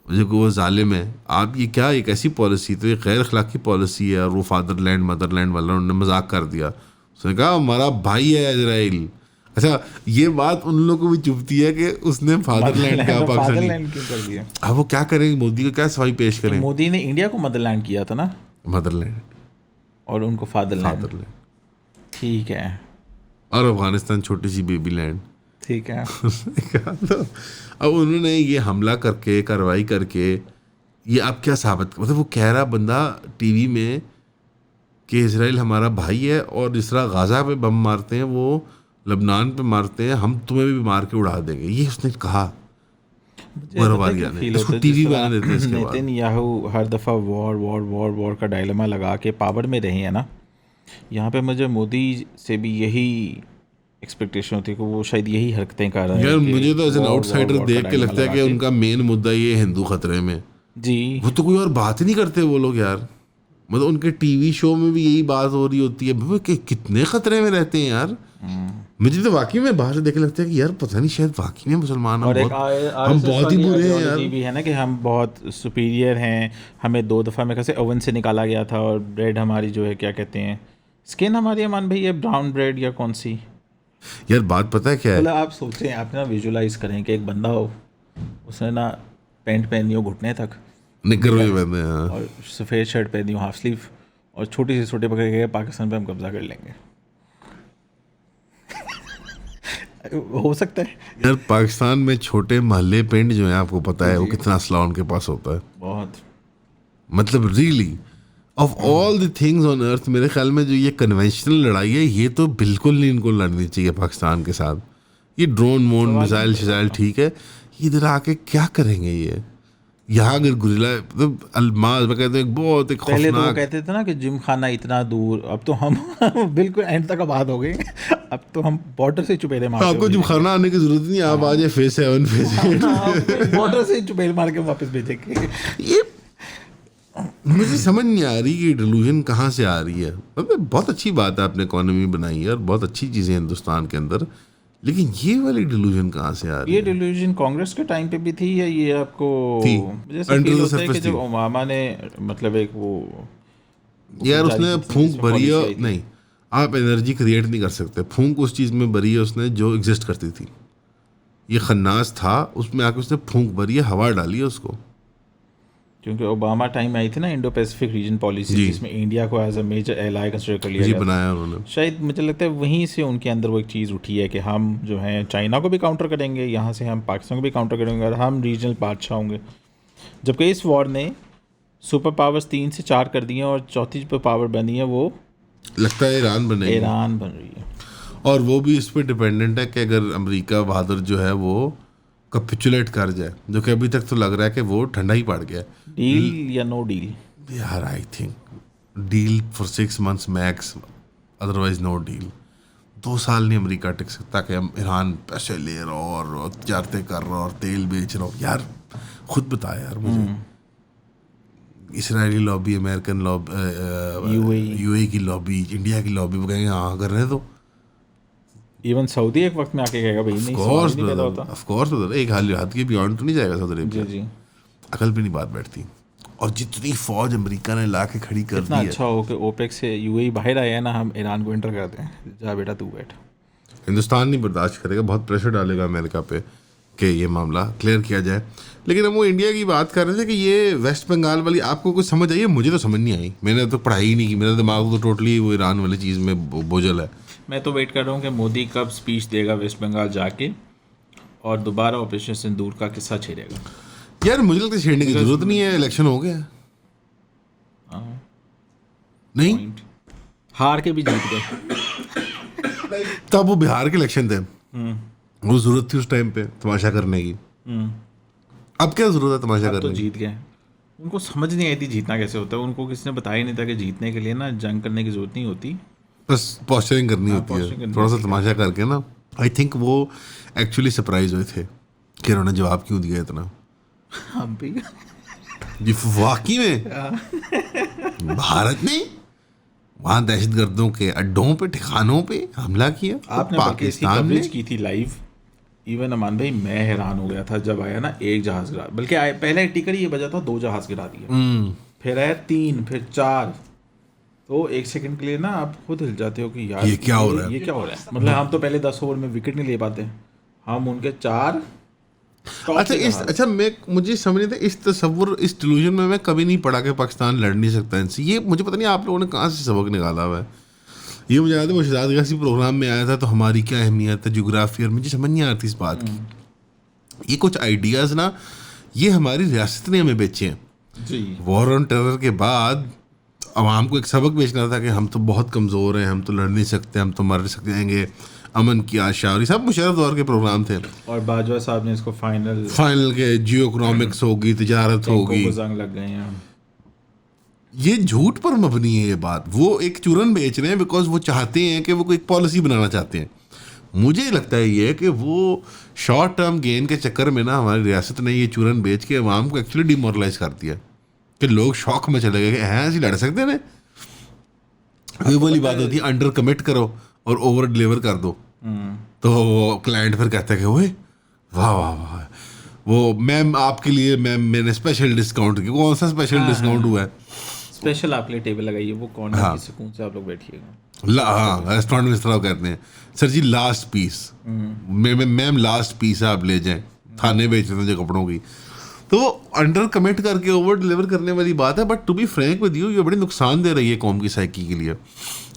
मुझे को वो जालिम है, आप ये क्या, एक ऐसी पॉलिसी, तो ये गैर अखलाकी पॉलिसी है। और वो फादरलैंड मदरलैंड वाला उन्होंने मजाक कर दिया, उसने कहा हमारा भाई है इसराइल। अच्छा, ये बात उन लोगों को भी चुभती है कि उसने फादरलैंड का पाकिस्तानी, क्यों कर दिया? अब वो क्या करेंगे, मोदी को क्या सफाई पेश करें? मोदी ने इंडिया को मदरलैंड किया था ना, मदरलैंड, और उनको फादरलैंड। ठीक है, और अफगानिस्तान छोटी सी बेबी लैंड। ठीक है। तो अब उन्होंने ये हमला करके, कार्रवाई करके, ये अब क्या साबित, मतलब वो कह रहा बंदा टीवी में कि इसराइल हमारा भाई है और जिस तरह गाज़ा पे बम मारते हैं वो लबनान पे मारते हैं, हम तुम्हें भी मार के उड़ा देंगे, ये उसने कहा। इसको टीवी पे आने देते हैं इसके बाद। नेतन्याहू हर दफ़ा वॉर वॉर वॉर वॉर का डायलेमा लगा के पावर में रहे हैं ना, यहाँ पे मुझे मोदी से भी यही एक्सपेक्टेशन होती है कि वो शायद यही हरकतें कर रहे हैं। यार मुझे तो एज एन आउटसाइडर देख के लगता है कि उनका मेन मुद्दा ये हिंदू खतरे में जी, वो तो कोई और बात ही नहीं करते वो लोग यार। मतलब उनके टीवी शो में भी यही बात हो रही होती है कि कितने खतरे में रहते हैं यार। मुझे तो वाकई में बाहर से देख के लगता है कि यार पता नहीं शायद वाकई में मुसलमान हम बहुत ही बुरे हैं यार। भी है ना कि हम बहुत सुपीरियर हैं, हमें 2 दफ़ा में कैसे ओवन से निकाला गया था और ब्रेड हमारी जो है क्या कहते हैं स्किन हमारी, अमान भाई ये ब्राउन ब्रेड या कौन सी यार बात पता है क्या है, मतलब आप सोचें, आप ना विजुलाइज करें कि एक बंदा हो, उसने ना पैंट पहनी हो घुटने तक, निकर भी पहनते हैं और सफ़ेद शर्ट पहनी हो हाफ स्लीव, और छोटी सी छोटे पकड़ के पाकिस्तान पे हम कब्जा कर लेंगे। हो सकता है यार पाकिस्तान में छोटे महल्ले पेंट जो है आपको पता है वो कितना असला उनके पास होता है, बहुत। मतलब really of all the things on earth मेरे ख्याल में जो ये कन्वेंशनल लड़ाई है ये तो बिल्कुल नहीं इनको लड़नी चाहिए पाकिस्तान के साथ। ये ड्रोन मोन मिसाइल शिजाइल ठीक है, ये इधर आके क्या करेंगे ये, यहाँ अगर गुरिल्ला मतलब अलमाज में कहते हैं बहुत एक पहले तो वो खौफनाक, कहते थे ना कि जिम खाना इतना दूर, अब तो हम बिल्कुल एंड तक आबाद हो गए। अब तो हम बॉर्डर से चुपेरे मार आपको जिम खाना आने की जरूरत नहीं, आप आ जाए फेस 7 फेस 8 बॉर्डर से चुपेरे मार के वापस भेजेंगे। ये मुझे समझ नहीं आ रही कि डिलूजन कहाँ से आ रही है। मतलब बहुत अच्छी बात है आपने इकोनॉमी बनाई है और बहुत अच्छी चीज़ें हैं हिंदुस्तान के अंदर, लेकिन ये वाली डिलूजन कहाँ से आ रही ये है? डिल्यूजन कांग्रेस के टाइम पे भी थी या ये आपको थी। मुझे ऐसा Under फील the होता है कि surface जब थी। ओबामा ने मतलब एक वो यार जारी उसने की थी, फूंक जिसमें भरी policy है, आई थी। नहीं आप एनर्जी क्रिएट नहीं कर सकते, फूंक उस चीज़ में भरी है उसने जो एग्जिस्ट करती थी। ये खन्नास था, उसमें आके उसने फूंक भरी है, हवा डाली है उसको। क्योंकि ओबामा टाइम आई थी ना इंडो पैसिफिक रीजन पॉलिसी, जी। जिसमें इंडिया को as a major ally consider कर लिया जी गया। बनाया उन्होंने। शायद मुझे लगता है वहीं से उनके अंदर वो एक चीज़ उठी है कि हम जो है चाइना को भी काउंटर करेंगे, यहाँ से हम पाकिस्तान को भी काउंटर करेंगे और हम रीजनल बादशाह होंगे। जबकि इस वॉर ने सुपर पावर्स 3 से 4 कर दी हैं और चौथी सुपर पावर बनी है वो लगता है ईरान बनेगी, ईरान बन रही है। और वो भी इस पर डिपेंडेंट है कि अगर अमेरिका बहादुर जो है वो कैपिचुलेट कर जाए, जो कि अभी तक तो लग रहा है कि वो ठंडा ही पड़ गया है। डील या नो डील? यार I think deal for 6 months max, otherwise no deal. 2 साल नहीं अमेरिका टिक सकता कि हम ईरान पैसे ले रहा हो और तजारतें कर रहा हो और तेल बेच रहा हो। यार खुद बता यार मुझे, Israeli lobby, American lobby, UAE की लॉबी, इंडिया की लॉबी, वो कहेंगे हाँ कर रहे तो इवन सऊदी एक वक्त में आके कहेगा भाई नहीं, ऑफकोर्स सवाल नहीं पैदा होता। ऑफकोर्स एक हाथ के बियॉन्ड तो नहीं जाएगा सऊदी जी अरेबिया। जी, अकल पे नहीं बात बैठती। और जितनी फौज अमेरिका ने ला के खड़ी कर इतना दी है, अच्छा हो कि ओपेक से यूएई बाहर आया है ना, हम ईरान को एंटर करते हैं, जा बेटा तू बैठ। हिंदुस्तान नहीं बर्दाश्त करेगा, बहुत प्रेशर डालेगा अमेरिका पे कि ये मामला क्लियर किया जाए। लेकिन हम वो इंडिया की बात कर रहे थे कि ये वेस्ट बंगाल वाली आपको कुछ समझ आई है? मुझे तो समझ नहीं आई, मैंने तो पढ़ाई ही नहीं की, मेरा दिमाग तो टोटली वो ईरान वाली चीज़ में बोझल है। मैं तो वेट कर रहा हूँ कि मोदी कब स्पीच देगा वेस्ट बंगाल जाके और दोबारा ऑपरेशन सिंदूर का किस्सा छेड़ेगा। यार मुझे लगता है छेड़ने की जरूरत नहीं है, इलेक्शन हो गया नहीं, पॉइंट हार के भी जीत गए। तब वो बिहार के इलेक्शन थे, वो जरूरत थी उस टाइम पे तमाशा करने की। अब क्या जरूरत है तमाशा तो करने की? जीत गए। उनको समझ नहीं आई थी जीतना कैसे होता है, उनको किसी ने बताया नहीं था कि जीतने के लिए ना जंग करने की जरूरत नहीं होती, बस पोस्चरिंग करनी होती posturing है, करनी थोड़ा सा तमाशा करके ना। आई थिंक वो एक्चुअली सरप्राइज हुए थे कि उन्होंने जवाब क्यों दिया इतना। हम भी जी वाकई में भारत ने वहाँ दहशतगर्दों के अड्डों पे, ठिकानों पे हमला किया, तो आपने पाकिस्तान ने कवरेज की थी लाइव। इवन अमान भाई मैं हैरान हो गया था जब आया ना एक जहाज गिरा, बल्कि पहले टिकर ये बजा था 2 जहाज गिरा दिए, फिर आया 3, फिर 4। तो 1 सेकंड के लिए ना आप खुद हिल जाते हो कि यार ये क्या हो रहा है? ये क्या हो रहा है। मतलब हम तो पहले 10 ओवर में विकेट नहीं ले पाते, हम उनके 4 अच्छा मुझे समझ नहीं था इस तस्वुर, इस डिल्यूजन में मैं कभी नहीं पढ़ा कि पाकिस्तान लड़ नहीं सकता इनसे। ये मुझे पता नहीं आप लोगों ने कहाँ से सबक निकाला हुआ है। ये मुझे याद है वो शहजाद गाजी प्रोग्राम में आया था तो हमारी क्या अहमियत है जोग्राफी, और मुझे समझ नहीं आ रही थी इस बात की। ये कुछ आइडियाज़ ना ये हमारी रियासत ने हमें बेचे हैं। जी वॉर ऑन टेरर के बाद आवाम को एक सबक बेचना था कि हम तो बहुत कमज़ोर हैं, हम तो लड़ नहीं सकते, हम तो मर सकते हैं, अमन की आशा, और ये सब मुशर्रफ दौर के प्रोग्राम थे। और बाजवा साहब ने इसको फाइनल के जियो इकोनॉमिक्स होगी, तिजारत होगी, जंग लग गए हैं। ये झूठ पर मबनी है ये बात। वो एक चूरन बेच रहे हैं बिकॉज वो चाहते हैं कि वो कोई पॉलिसी बनाना चाहते हैं। मुझे लगता है ये कि वो शॉर्ट टर्म गेन के चक्कर में ना हमारी रियासत ने ये चूरन बेच के अवाम को एक्चुअली डिमोरलाइज कर दिया कि लोग शौक में चले गए कि हैं ऐसे लड़ सकते हैं। वही वाली बात होती है, अंडर कमिट करो और ओवर डिलीवर कर दो, तो क्लाइंट फिर कहता है कि ओए वाह वाह वाह, वो मैम आपके लिए मैंने स्पेशल डिस्काउंट किया। कौन सा स्पेशल डिस्काउंट हुआ है? स्पेशल आपके लिए टेबल लगाइए, वो कॉर्नर की सुकून से आप लोग बैठिएगा। हाँ, रेस्टोरेंट में इस तरह कहते हैं, sir ji last piece, ma'am last piece आप ले जाएं, थाने बेच रहे थे कपड़ों की। तो अंडर कमिट करके ओवर डिलीवर करने वाली बात है। But to be frank with you, ये बड़ी नुकसान दे रही है कौम की साइकी के लिए।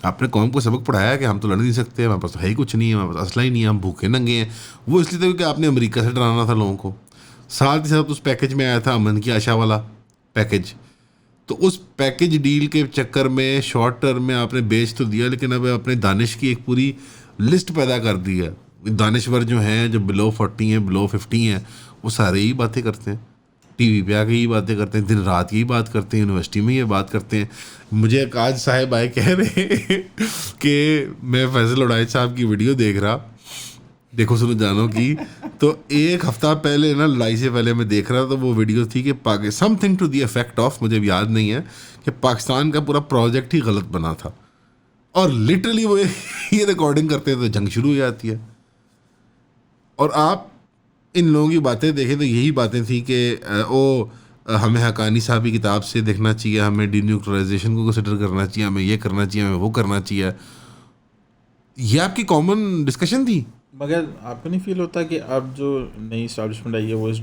आपने कौम को सबक पढ़ाया कि हम तो लड़ नहीं सकते, हमारे पास है ही कुछ नहीं है, हमारे पास असला ही नहीं है, हम भूखे नंगे हैं। वो इसलिए था क्योंकि आपने अमेरिका से डराना था लोगों को। साथ ही साथ उस पैकेज में आया था अमन की आशा वाला पैकेज, तो उस पैकेज डील के चक्कर में शॉर्ट टर्म में आपने बेच तो दिया, लेकिन अब आपने दानिश की एक पूरी लिस्ट पैदा कर दी है। दानिश्वर जो हैं, जो बिलो 40 हैं, बिलो 50 हैं, वो सारे ही बातें करते हैं, टीवी पे आके यही बातें करते हैं, दिन रात यही बात करते हैं, यूनिवर्सिटी में ये बात करते हैं। मुझे एक आज साहिब आए कह रहे कि मैं फैसल उड़ाई साहब की वीडियो देख रहा, देखो सुनो जानो की, तो एक हफ्ता पहले ना, लड़ाई से पहले मैं देख रहा था, तो वो वीडियो थी कि something to the effect of, मुझे याद नहीं है, कि पाकिस्तान का पूरा प्रोजेक्ट ही गलत बना था। और लिटरली वो ये रिकॉर्डिंग करते हैं तो जंग शुरू हो जाती है। और आप इन लोगों की बातें देखें तो यही बातें थी कि हमें हकानी साहब की किताब से देखना चाहिए, हमें डीन्यूक्लियराइजेशन को कंसिडर करना चाहिए, हमें ये करना चाहिए, हमें वो करना चाहिए। ये आपकी कॉमन डिस्कशन थी। मगर आपको नहीं फील होता कि अब जो नई इस्टेब्लिशमेंट आई है वो इस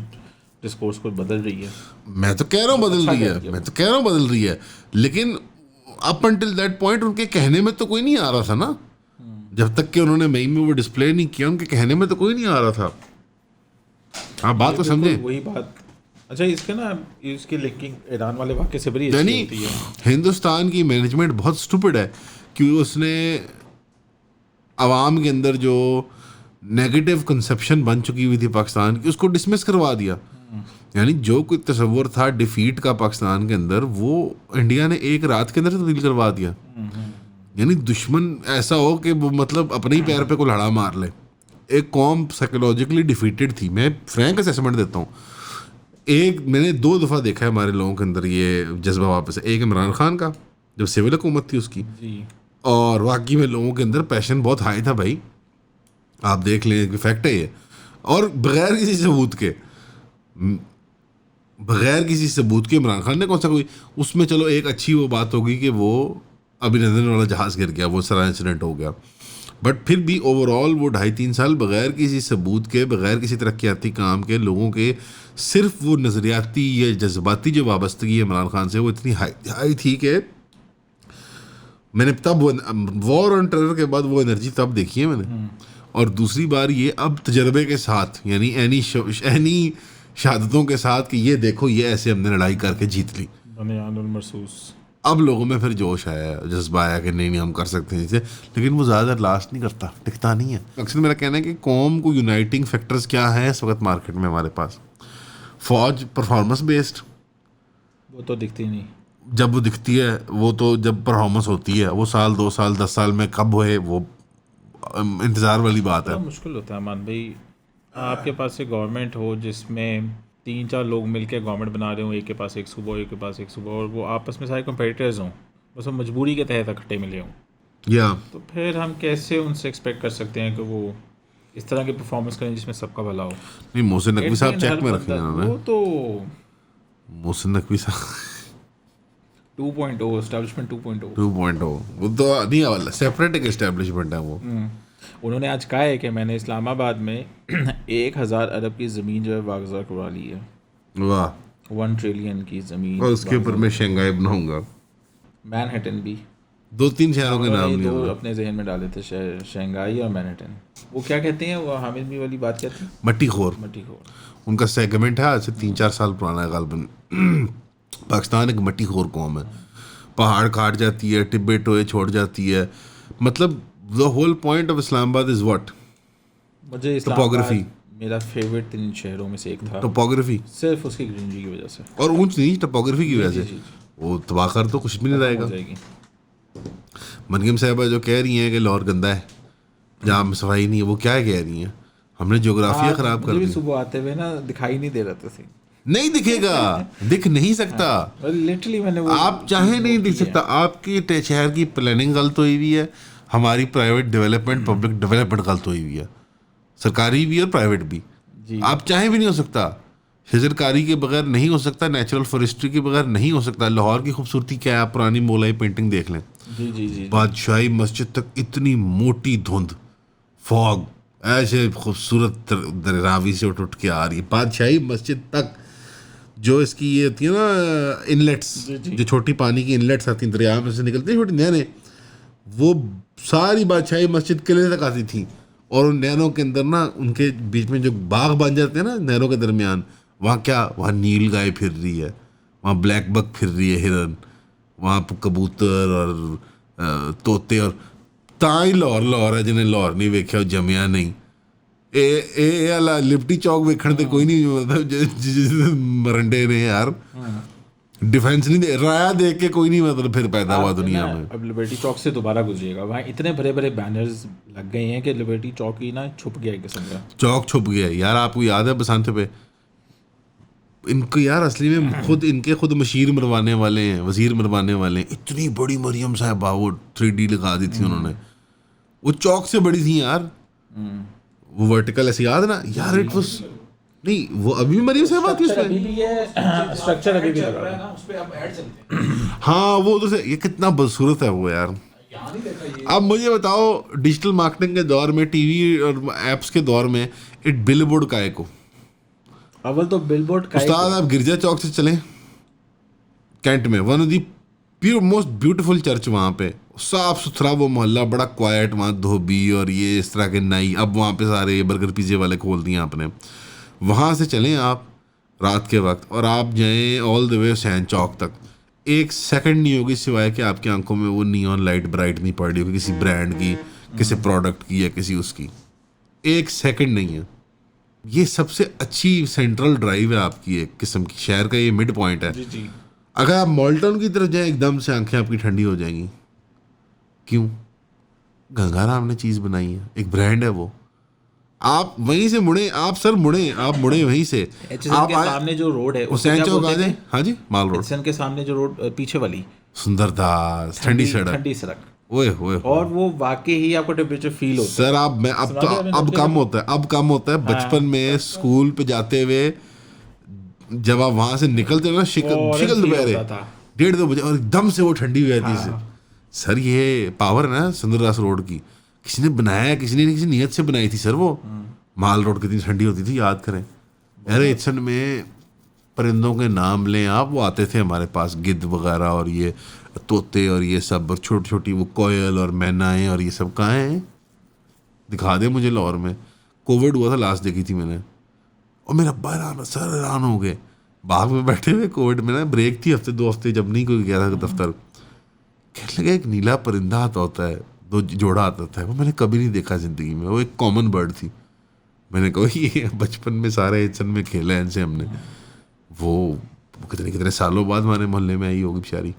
डिस्कोर्स को बदल रही है? मैं तो कह रहा हूँ बदल रही है, लेकिन अप अंटिल दैट पॉइंट उनके कहने में तो कोई नहीं आ रहा था ना। जब तक कि उन्होंने मई में वो डिस्प्ले नहीं किया, उनके कहने में तो कोई नहीं आ रहा था। आप बात को समझे? वही बात। अच्छा, इसके ना इसकी लिंकिंग ईरान वाले वाक़े से बड़ी यानी होती है। हिंदुस्तान की मैनेजमेंट बहुत स्टूपिड है, क्योंकि उसने आवाम के अंदर जो नेगेटिव कंसेप्शन बन चुकी हुई थी पाकिस्तान की, उसको डिसमिस करवा दिया। यानी जो कोई तस्वर था डिफीट का पाकिस्तान के अंदर, वो इंडिया ने एक रात के अंदर तब्दील करवा दिया। यानी दुश्मन ऐसा हो कि वो मतलब अपने ही पैर पे को लड़ा मार ले। एक कौम साइकोलॉजिकली डिफीटेड थी। मैं फ्रैंक असेसमेंट देता हूँ। मैंने 2 दफ़ा देखा है हमारे लोगों के अंदर ये जज्बा वापस। एक इमरान खान का, जब सिविल हुकूमत थी उसकी, और वाकई में लोगों के अंदर पैशन बहुत हाई था भाई, आप देख लें, फैक्ट है ये। और बगैर किसी सबूत के इमरान खान ने कौन सा कोई, उसमें चलो एक अच्छी वो बात होगी कि वो अभिनंदन वाला जहाज़ गिर गया, वो सारा इंसिडेंट हो गया, बट फिर भी ओवरऑल वो 2.5-3 साल बगैर किसी सबूत के, बगैर किसी तरक्याती काम के, लोगों के सिर्फ वो नज़रियाती या जज्बाती जो वाबस्तगी इमरान खान से वो इतनी हाई थी कि मैंने तब वॉर ऑन टेरर के बाद वो एनर्जी तब देखी है मैंने। और दूसरी बार ये अब तजर्बे के साथ, यानी एनी शहादतों के साथ, कि ये देखो ये ऐसे हमने लड़ाई करके जीत ली, अब लोगों में फिर जोश आया, जज्बा आया कि नहीं हम कर सकते हैं इसे। लेकिन वो ज़्यादा लास्ट नहीं करता, टिकता नहीं है। अक्सर मेरा कहना है कि कौम को यूनाइटिंग फैक्टर्स क्या हैं इस वक्त मार्केट में हमारे पास? फौज परफॉर्मेंस बेस्ड, वो तो दिखती नहीं। जब वो दिखती है, वो तो जब परफॉर्मेंस होती है, वो साल 2 साल 10 साल में कब होए, वो इंतज़ार वाली बात है। मुश्किल होता है अमान भाई, आपके पास एक गवर्नमेंट हो जिसमें 3-4 लोग मिलकर गवर्नमेंट बना रहे हो, एक के पास एक सूबा, एक के पास एक सूबा, और वो आपस में सारे कंपेटिटर्स हों, बस वो मजबूरी के तहत इकट्ठे मिले हों, तो फिर हम कैसे उनसे एक्सपेक्ट कर सकते हैं कि वो इस तरह की परफॉर्मेंस करें जिसमें सबका भला हो? नहीं, मोहसिन नकवी साहब चेक में रखें उन्होंने, वो तो मोहसिन नकवी साहब 2.0 एस्टैब्लिशमेंट 2.0 वो तो नहीं वाला सेपरेट एक एस्टैब्लिशमेंट है वो। उन्होंने आज कहा है कि मैंने इस्लामाबाद में 1000 अरब की ज़मीन जो है वागज़ा करवा ली है। वाह, 1 ट्रिलियन की ज़मीन, और उसके ऊपर मैं शंघाई बनाऊंगा, मैनहट्टन भी। 2-3 शहरों के नाम नहीं होगा, अपने जहन में डाले थे, शंघाई और मैनहट्टन। वो क्या कहते हैं, वो हामिद भी वाली बात कहते हैं, मट्टी खोर। उनका सेगमेंट है, आज से 3-4 साल पुराना है गालबन। पाकिस्तान एक मट्टी खोर कौम है। पहाड़ काट जाती है, टिब्बे टोए छोड़ जाती है. मतलब the whole point of Islamabad is what? मुझे Topography. इस्लामाबाद मेरा फेवरेट 3 शहरों में से एक था, टोपोग्राफी सिर्फ उसकी ग्रीनरी की वजह से. और ऊंच नीच टोपोग्राफी की वजह जी, से. जी, वो तबाह कर तो कुछ भी नहीं हो रहेगा. जाएगी. मरियम साहबा जो कह रही हैं कि लाहौर गंदा है, जहाँ सफाई नहीं है, वो क्या कह रही हैं? हमने ज्योग्राफिया खराब कर मुझे भी दी. सुबह आते हुए ना दिखाई नहीं दे रहा था. नहीं दिखेगा, दिख नहीं सकता. लिटरली मैंने वो आप चाहे नहीं दिख सकता. आपकी शहर की प्लानिंग गलत हुई हुई है, हमारी प्राइवेट डेवलपमेंट पब्लिक डेवलपमेंट गलत हुई हुई है, सरकारी भी और प्राइवेट भी. आप चाहे भी नहीं हो सकता. हिजरकारी के बगैर नहीं हो सकता, नेचुरल फॉरेस्ट्री के बगैर नहीं हो सकता. लाहौर की खूबसूरती क्या है? आप पुरानी मोलाई पेंटिंग देख लें. जी जी जी बादशाही मस्जिद तक इतनी मोटी धुंध, फॉग, ऐसे खूबसूरत रावी से उठ के आ रही है बादशाही मस्जिद तक. जो इसकी ये होती है ना इनलेट्स, जो छोटी पानी की इनलेट्स आती हैं दरिया में से निकलती हैं छोटी नहरें, वो सारी बादशाही मस्जिद किले तक आती थी. और उन नहरों के अंदर ना उनके बीच में जो बाग बन जाते हैं ना नहरों के दरमियान, वहाँ क्या, वहाँ नील गाय फिर रही है, वहाँ ब्लैक बक फिर रही है, हिरन, वहाँ कबूतर और तोते. और ताई लाहौर है जिन्हें लाहौर नहीं वेख्या जमिया नहीं. ए वाला लिबर्टी चौक वेखण ते कोई नहीं, मतलब मरंडे ने यार डिफेंस नहीं दे राया देख के कोई नहीं मतलब फिर पैदा हुआ दुनिया में. अब लिबर्टी चौक से दोबारा गुजरिएगा, वहाँ इतने बड़े बड़े बैनर्स लग गए हैं कि लिबर्टी चौक ही ना छुप गया एक किस्म का. चौक छुप गया यार. आपको याद है बसंत पे इनको यार असली में खुद मशीर मरवाने वाले हैं, वजीर मरवाने वाले हैं. इतनी बड़ी मरियम साहबा वो 3D लगा दी थी उन्होंने, वो चौक से बड़ी थी यार. वो वर्टिकल ऐसे याद ना यार. इट वाज नहीं, वो अभी भी मरियम साहब आती है उसमें. स्ट्रक्चर अभी भी लगा है है. ना, उस पे अब ऐड चलते हैं. हाँ वो तो ये कितना बदसूरत है वो यार. यहाँ नहीं देखा ये. अब मुझे बताओ डिजिटल मार्केटिंग के दौर में, टीवी और एप्स के दौर में, एक बिलबोर्ड काहे को? अव्वल तो बिलबोर्ड का उस्ताद आप गिरजा चौक से चलें कैंट में, one of the most beautiful church वहाँ पे, साफ सुथरा वो मोहल्ला, बड़ा क्वाइट. वहाँ धोबी और ये इस तरह के नाई, अब वहाँ पे सारे बर्गर पिज़्ज़े वाले खोल दिए आपने. वहाँ से चलें आप रात के वक्त और आप जाएं ऑल द वे हुसैन चौक तक, एक सेकंड नहीं होगी सिवाय कि आपकी आंखों में वो नियॉन लाइट ब्राइट नहीं पड़ रही होगी किसी ब्रांड की, किसी प्रोडक्ट की या किसी उसकी. एक सेकंड नहीं है. ये सबसे अच्छी सेंट्रल ड्राइव है आपकी, एक किस्म की शहर का ये मिड पॉइंट है. जी अगर आप मॉल्टन की तरफ जाएं एकदम से आंखें आपकी ठंडी हो जाएंगी. क्यों? गंगाराम ने चीज़ बनाई है, एक ब्रांड है वो. आप वहीं से मुड़े, आप मुड़े वहीं से. एचएसएन के सामने जो रोड है हुसैन चौक आ जाए. हाँ जी, माल रोड. एचएसएन के सामने जो रोड पीछे वाली सुंदरदास ठंडी सड़क. ठंडी सड़क. ओए ओए. और वो वाकई ही आपको टेम्परेचर फील होता सर आप मैं अब तो अब कम होता है. बचपन में स्कूल पे जाते हुए जब आप वहां से निकलते ना शिकल दोपहरे 1:30-2 बजे और एकदम से वो ठंडी हो जाती है. सर ये पावर है ना सुंदरदास रोड की, किसी ने बनाया, किसी ने किसी नियत से बनाई थी सर. वो माल रोड कितनी ठंडी होती थी याद करें. अरे इसन में परिंदों के नाम लें आप, वो आते थे हमारे पास गिद्ध वगैरह और ये तोते और ये सब, और छोटी छोटी वो कोयल और मैनाएं और ये सब कहाँ हैं? दिखा दे मुझे लाहौर में. कोविड हुआ था लास्ट देखी थी मैंने, और मेरा हैरान हो गए. बाग में बैठे हुए कोविड में ना, ब्रेक थी हफ्ते 2 हफ्ते जब नहीं कोई गया था दफ्तर. कहने लगा एक नीला परिंदा आता होता है, 2 जोड़ा आता था, वो मैंने कभी नहीं देखा ज़िंदगी में. वो एक कॉमन बर्ड थी. मैंने कहा ये बचपन में सारे एचन में खेला है इनसे हमने. वो कितने सालों बाद हमारे मोहल्ले में आई होगी बेचारी.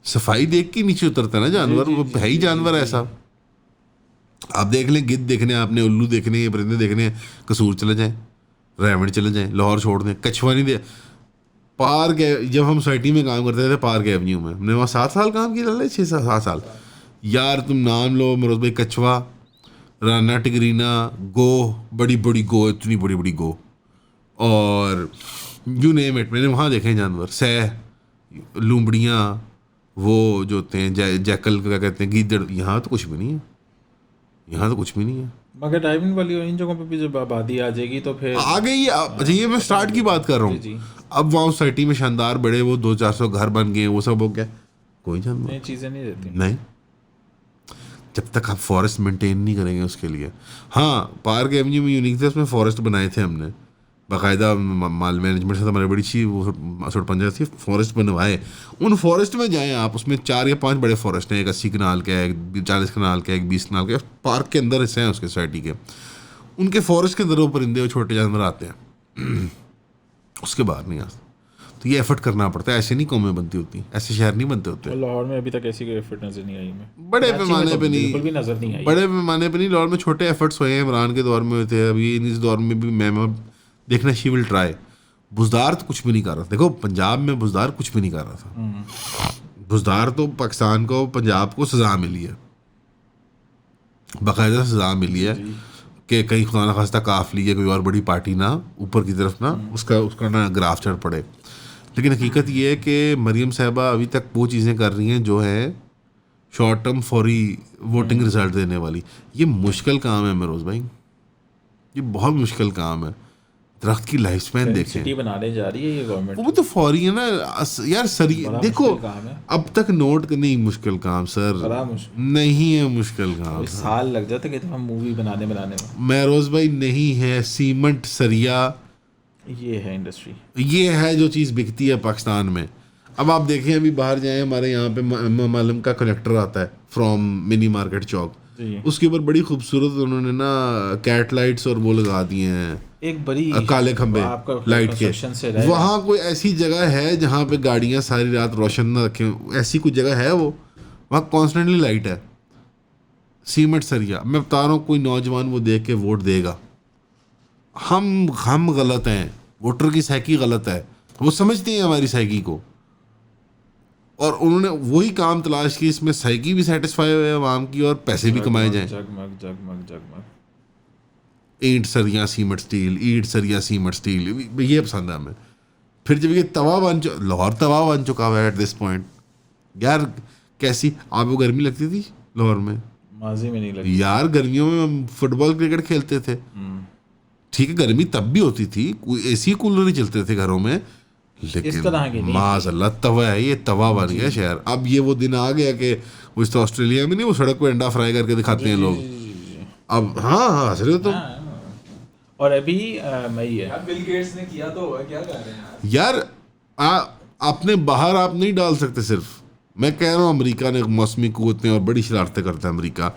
सफाई देख के नीचे उतरता है ना जानवर. वो है ही जानवर ऐसा. आप देख लें गिद्ध देखने, आपने उल्लू देखने, ये परिंदे देखने, कसूर चले जाएं, रेवंड चले जाएं, लाहौर छोड़ दें, कछुआ नहीं दे. पार्क जब हम सोसाइटी में काम करते थे पार्क एवेन्यू में, हमने वहाँ 7 साल काम किया. 6-7 साल यार. तुम नाम लो मरोज भाई, कछुआ, राना टिगरीना, गो, बड़ी बड़ी गो, इतनी बड़ी बड़ी गो, और यू नेम इट. मैंने वहाँ देखे जानवर. सह, लूमड़ियाँ, वो जो होते हैं जैकल क्या कहते हैं, गीदड़. यहाँ तो कुछ भी नहीं है. यहाँ तो कुछ भी नहीं है. मगर डायमंड वाली और इन जगहों पे भी जब आबादी आ जाएगी तो फिर आ गई है. अच्छा ये मैं स्टार्ट की बात कर रहा हूँ. अब वहाँ सोसाइटी में शानदार बड़े वो 200-400 घर बन गए, वो सब हो गया. कोई जानवर नई चीज़ें नहीं रहती. नहीं, जब तक आप फॉरेस्ट मेंटेन नहीं करेंगे उसके लिए. हाँ पार्क एवेन्यू में यूनिक थे, उसमें फॉरेस्ट बनाए थे हमने, बाकायदा माल मैनेजमेंट से हमारी बड़ी अच्छी वो सड़क पंचायत थी, फॉरेस्ट बनवाए। उन फॉरेस्ट में जाएं आप, उसमें 4 या 5 बड़े फॉरेस्ट हैं, एक 80 कनाल का है, एक 40 कनाल का है, एक 20 कनाल का, पार्क के अंदर हिस्से हैं उसके सोसाइटी के। उनके फॉरेस्ट के अंदर वो परिंदे और छोटे जानवर आते हैं, उसके बाहर नहीं आते। तो ये एफर्ट करना पड़ता है, ऐसे नहीं कौमें बनती होती, ऐसे शहर नहीं बनते होते। और लाहौर में अभी तक ऐसी कोई एफर्ट नजर नहीं आई हमें, बड़े कराची में पैमाने तो पे नहीं, बिल्कुल भी नजर नहीं आई। बड़े पैमाने पे नहीं, लाहौर में छोटे एफर्ट्स हुए हैं, इमरान के दौर में हुए थे, अभी इस दौर में भी मैं देखना शी विल ट्राई। बुजदार तो कुछ भी नहीं कर रहा था, देखो पंजाब में बुजदार कुछ भी नहीं कर रहा था। बुजदार तो पाकिस्तान को, पंजाब को सज़ा मिली है, बाकायदा सज़ा मिली है कि कहीं खुदा न खास्ता काफली या कोई और बड़ी पार्टी ना ऊपर की तरफ ना उसका ना ग्राफ चढ़ पड़े। लेकिन हकीकत ये है कि मरीम साहबा अभी तक वो चीज़ें कर रही हैं जो है शॉर्ट टर्म फौरी वोटिंग रिजल्ट देने वाली। ये मुश्किल काम है मरोज़ भाई, ये बहुत मुश्किल काम है। दरख्त की लाइफ स्पैन देखें, सिटी बनाने जा रही है ये गवर्नमेंट, वो भी तो फौरी है ना यार। सरी बड़ा देखो मुश्किल काम है। अब तक नोट नहीं मुश्किल काम सर, बड़ा मुश्किल, नहीं है मुश्किल काम। कोई साल लग जाता कि हम मूवी बनाने में। महरोज भाई नहीं है, सीमेंट सरिया ये है इंडस्ट्री, ये है जो चीज़ बिकती है पाकिस्तान में। अब आप देखें अभी बाहर जाएं, हमारे यहाँ पे मालम का कनेक्टर आता है फ्रॉम मिनी मार्केट चौक, उसके ऊपर बड़ी खूबसूरत उन्होंने ना कैट लाइट्स और वो लगा दिए हैं, एक बड़ी काले खंबे लाइट के। वहाँ कोई ऐसी जगह है जहाँ पे गाड़ियाँ सारी रात रोशन ना रखें, ऐसी कोई जगह है वो? वहाँ कॉन्स्टेंटली लाइट है, सीमेंट सरिया। मैं बता रहा हूँ कोई नौजवान वो देख के वोट देगा। हम गलत हैं, वोटर की साइकी गलत है, वो समझते हैं हमारी साइकी को, और उन्होंने वही काम तलाश की इसमें साइकी भी सेटिस्फाई हुए आवाम की और पैसे भी कमाए जाएं। जगमग जगमग जगमग, ईंट सरिया सीमेंट स्टील, ईंट सरिया सीमेंट स्टील, ये पसंद है हमें। फिर जब ये तवा लाहौर तवा बन चुका हुआ है एट दिस पॉइंट। यार कैसी आपको गर्मी लगती थी लाहौर में? माजी में नहीं लगी यार, गर्मियों में हम फुटबॉल क्रिकेट खेलते थे, ठीक है गर्मी तब भी होती थी, कोई एसी कूलर ही चलते थे घरों में, लेकिन माज़अल्लाह तवा है, ये तवा बन गया शहर। अब ये वो दिन आ गया कि वो इस तो ऑस्ट्रेलिया में नहीं, वो सड़क पे अंडा फ्राई करके दिखाते हैं लोग। अब हाँ हंस रहे हो तुम। और अभी मई है, बिल गेट्स ने किया तो होगा, क्या कर रहे हैं यार आपने बाहर आप नहीं डाल सकते सिर्फ, मैं कह रहा हूँ अमेरिका ने मौसमी कुव्वतें और बड़ी शरारतें करता है अमेरिका।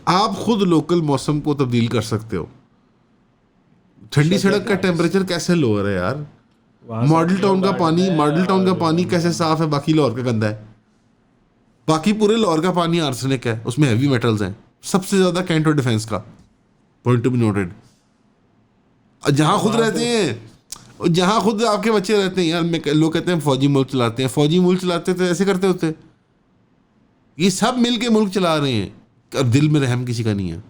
आप खुद लोकल मौसम को तब्दील कर सकते हो। ठंडी सड़क का टेम्परेचर कैसे लोअर है यार? मॉडल टाउन का पानी कैसे साफ है, बाकी लाहौर का गंदा है। बाकी पूरे लाहौर का पानी आर्सेनिक है, उसमें हैवी मेटल्स हैं, सबसे ज्यादा कैंटो डिफेंस का, पॉइंट टू बी नोटेड। जहाँ खुद रहते हैं, जहाँ खुद आपके बच्चे रहते हैं यार, लोग कहते हैं फौजी मुल्क चलाते हैं, फौजी मुल्क चलाते तो ऐसे करते होते। ये सब मिल के मुल्क चला रहे हैं, अब दिल में रहम किसी का नहीं है,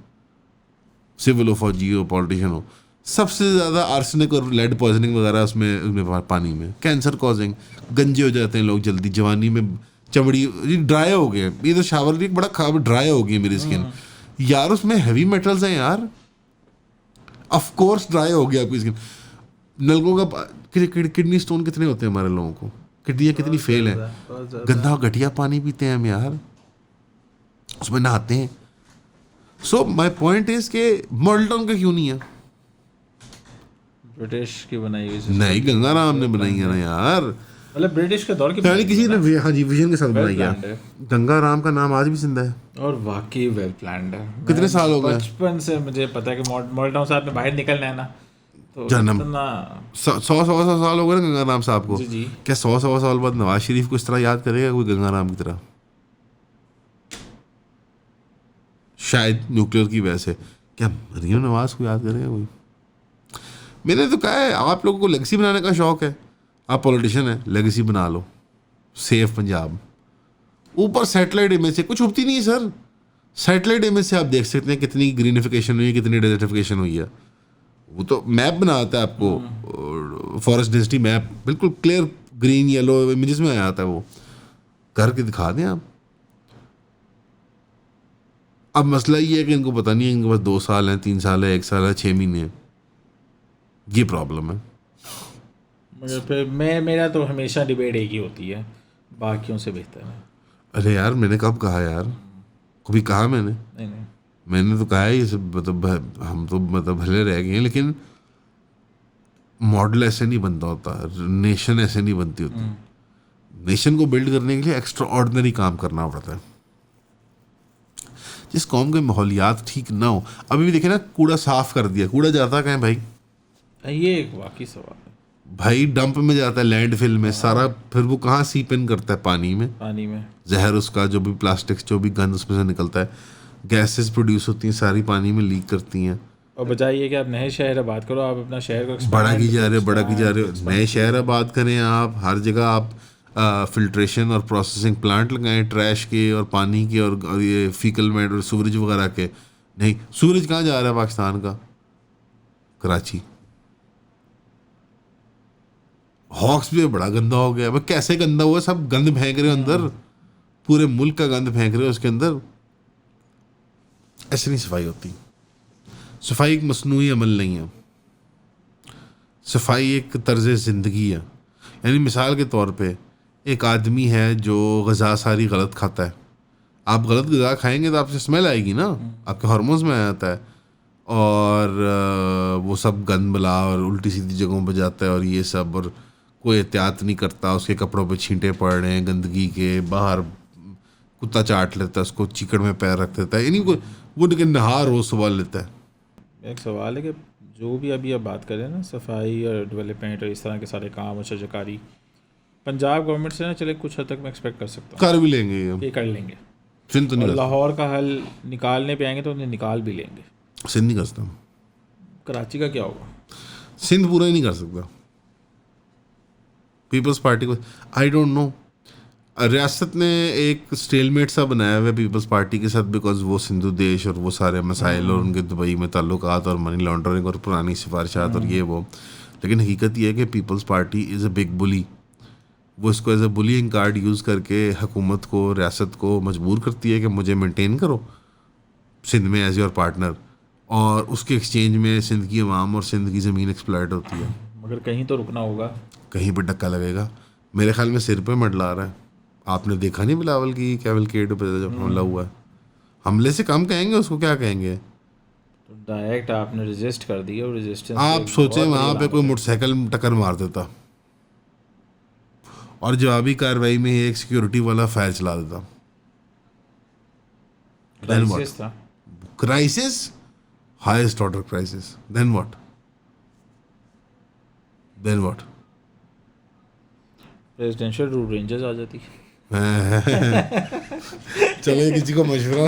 सिविल हो, फौजी हो, पॉलिटिशियन हो। सबसे ज़्यादा आर्सेनिक और लेड पॉइजनिंग वगैरह उसमें पानी में, कैंसर कॉजिंग, गंजे हो जाते हैं लोग जल्दी, जवानी में चमड़ी ड्राई हो गए। ये तो शावर भी बड़ा खराब ड्राई हो गई मेरी स्किन यार, उसमें हैवी मेटल्स हैं यार, ऑफ कोर्स ड्राई हो गया आपकी स्किन। नलकों का किडनी स्टोन कितने होते हैं हमारे लोगों को, किडनियाँ कितनी फेल हैं, गंदा घटिया पानी पीते हैं हम यार, उसमें नहाते हैं। सो माई पॉइंट इज के मॉडल टाउन का क्यों नहीं है? ब्रिटिश की बनाई हुई नहीं, गंगाराम ने बनाई है ना यार, मतलब ब्रिटिश के दौर की यानी किसी ने हाँ जी विजन के साथ बनाई है। गंगाराम का नाम आज भी जिंदा है और वाकई वेल प्लान्ड है। कितने साल हो गए? बचपन से मुझे पता है कि मॉडल टाउन से आपने बाहर निकलना है ना, तो जन्म इतना 100 साल हो गए ना गंगाराम साहब को। जी। क्या 100 साल बाद नवाज शरीफ को इस तरह याद करेगा कोई गंगाराम की तरह? शायद न्यूक्लियर की वजह से। क्या मरीम नवाज को याद करेगा कोई? मैंने तो कहा है, आप लोगों को लेगेसी बनाने का शौक है, आप पॉलिटिशियन है, लेगेसी बना लो, सेफ पंजाब। ऊपर सैटेलाइट इमेज से कुछ उठती नहीं है सर, सैटेलाइट इमेज से आप देख सकते हैं कितनी ग्रीनिफिकेशन हुई है, कितनी डेजर्टिफिकेशन हुई है। वो तो मैप बनाता है आपको, फॉरेस्ट डेंसिटी मैप, बिल्कुल क्लियर ग्रीन येलो इमेजेस में आ जाता है, वो करके दिखा दें आप। अब मसला ये है कि इनको पता नहीं है, इनके पास 2 साल हैं, 3 साल है, 1 साल है, 6 महीने, ये प्रॉब्लम है। मगर फिर मेरा तो हमेशा डिबेट एक ही होती है, बाकियों से बेहतर है। अरे यार मैंने कब कहा यार, कभी कहा मैंने? नहीं मैंने तो कहा है ये सब, मतलब हम तो मतलब भले रह गए हैं, लेकिन मॉडल ऐसे नहीं बनता होता, नेशन ऐसे नहीं बनती होती। नेशन को बिल्ड करने के लिए एक्स्ट्रा ऑर्डिनरी काम करना पड़ता है। जिस कौम के माहौलियात ठीक ना हो, अभी भी देखे ना, कूड़ा साफ कर दिया, कूड़ा जाता कहाँ है भाई? ये एक वाकई सवाल है। भाई डंप में जाता है, लैंडफिल में सारा, फिर वो कहाँ सीप इन करता है पानी में, पानी में जहर उसका, जो भी प्लास्टिक्स, जो भी गंद उसमें से निकलता है, गैसेस प्रोड्यूस होती हैं, सारी पानी में लीक करती हैं। और बजाय ये कि आप नए शहर आबाद करो, आप अपना शहर को बड़ा की जा रहे हो, बड़ा की जा रहे हो। नए शहर आबाद करें आप, हर जगह आप फिल्ट्रेशन और प्रोसेसिंग प्लांट लगाएं, ट्रैश के और पानी के और ये फीकल मैटर, सूरज वगैरह के। नहीं, सूरज कहाँ जा रहा है पाकिस्तान का? कराची। हॉक्स भी बड़ा गंदा हो गया। भाई कैसे गंदा हुआ? सब गंद फेंक रहे हो अंदर, पूरे मुल्क का गंद फेंक रहे हो उसके अंदर। ऐसे नहीं सफाई होती। सफाई एक मसनूई अमल नहीं है, सफाई एक तर्ज ज़िंदगी है। यानी मिसाल के तौर पे एक आदमी है जो ग़िज़ा सारी गलत खाता है, आप गलत ग़िज़ा खाएंगे तो आपसे स्मेल आएगी ना, आपके हार्मोन्स में आ जाता है, और वो सब गंद मिला और उल्टी सीधी जगहों पर जाता है और ये सब, और कोई एहतियात नहीं करता, उसके कपड़ों पे छींटे पड़ रहे हैं गंदगी के, बाहर कुत्ता चाट लेता है उसको, चीकड़ में पैर रख देता है, यानी वो लेकिन नहा रोज़ सुबह लेता है। एक सवाल है कि जो भी अभी आप बात करें ना, सफाई और डेवलपमेंट और इस तरह के सारे काम और शजकारी, पंजाब गवर्नमेंट से ना चले कुछ हद तक मैं एक्सपेक्ट कर सकता हूँ, कर भी लेंगे ये कर लेंगे। सिंध तो नहीं और कर लाहौर का हल निकालने पे आएंगे तो उन्हें निकाल भी लेंगे। सकता, सिंध नहीं कर सकता, कराची का क्या होगा? सिंध पूरा ही नहीं कर सकता। पीपल्स पार्टी को, आई डोंट नो, रियासत ने एक स्टेलमेट सा बनाया हुआ है पीपल्स पार्टी के साथ, बिकॉज वो सिंधु देश और वो सारे मसाइल और उनके दुबई में ताल्लुकात और मनी लॉन्ड्रिंग और पुरानी सिफारिशात और ये वो। लेकिन हकीकत ये है कि peoples party is a big bully. वो इसको as a bullying card use करके हुकूमत को, रियासत को मजबूर करती है कि मुझे मेंटेन करो सिंध में एज योर पार्टनर, और उसके एक्सचेंज में सिंध की अवाम और सिंध की ज़मीन एक्सप्लॉइट होती है। मगर कहीं तो रुकना होगा, कहीं पर धक्का लगेगा। मेरे ख्याल में सिर पे मंडला रहा है। आपने देखा नहीं बिलावल की कैवलकेड पे जब हमला हुआ है? हमले से कम कहेंगे उसको, क्या कहेंगे? तो डायरेक्ट आपने रजिस्ट कर दिया, और रेजिस्टेंस आप सोचें वहाँ पे कोई मोटरसाइकिल टक्कर मार देता और जवाबी कार्रवाई में एक सिक्योरिटी वाला फायर चला देता। Then what? था। Crisis, highest order crisis. Then what? Then what? Presidential rule rangers आ जाती। चले किसी को मशवरा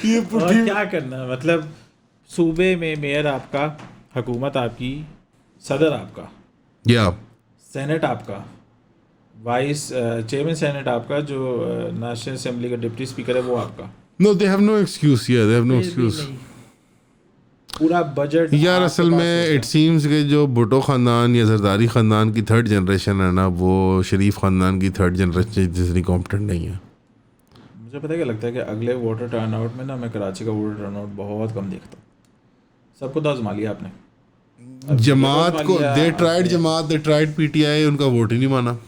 ये और क्या करना, मतलब सूबे में मेयर आपका, हुकूमत आपकी, सदर आपका, या सेनेट आपका, वाइस चेयरमैन सेनेट आपका, जो नेशनल असेंबली का डिप्टी स्पीकर है वो आपका। No, they have no excuse, yeah they have no excuse. पूरा बजट यार असल में इट सीम्स कि जो भुट्टो ख़ानदान या जरदारी ख़ानदान की थर्ड जनरेशन है ना, वो शरीफ ख़ानदान की थर्ड जनरेशन जितनी कॉम्पिटेंट नहीं है। मुझे पता क्या लगता है कि अगले वोटर टर्नआउट में ना, मैं कराची का वोटर टर्नआउट बहुत कम देखता हूँ। सबको तो आजमा लिया आपने, जमात को they tried, Jamaat they tried PTI, उनका वोट ही नहीं माना।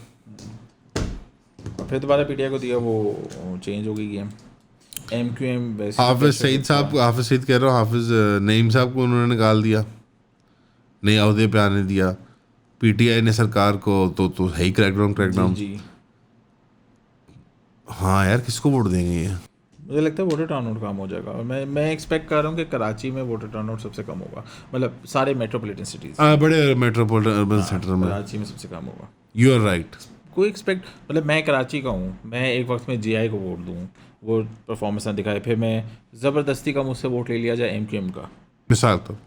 फिर दोबारा पीटीआई को दिया, वो चेंज हो गई गेम। एमक्यूएम वैसे हाफिज सईद साहब को, हाफिज सईद कह रहा हूँ, हाफिज नईम साहब को उन्होंने निकाल दिया, नए अहदे पे आने दिया। पीटीआई ने सरकार को तो है ही क्रैकडाउन। जी। हाँ यार, किसको वोट देंगे ये? मुझे लगता है वोटर टर्नआउट कम हो जाएगा, और मैं एक्सपेक्ट कर रहा हूँ कि कराची में वोटर टर्नआउट सबसे कम होगा, मतलब सारे मेट्रोपॉलिटन सिटीज़, बड़े मेट्रोपॉलिटन अर्बन सेंटर में कराची में सबसे कम होगा। You are right. कोई एक्सपेक्ट, मतलब मैं कराची का हूँ, मैं एक वक्त में जीआई को वोट दूँ, वो परफॉर्मेंस ना दिखाए, फिर मैं ज़बरदस्ती का मुझसे वोट ले लिया जाए एमक्यूएम का, मिसाल तो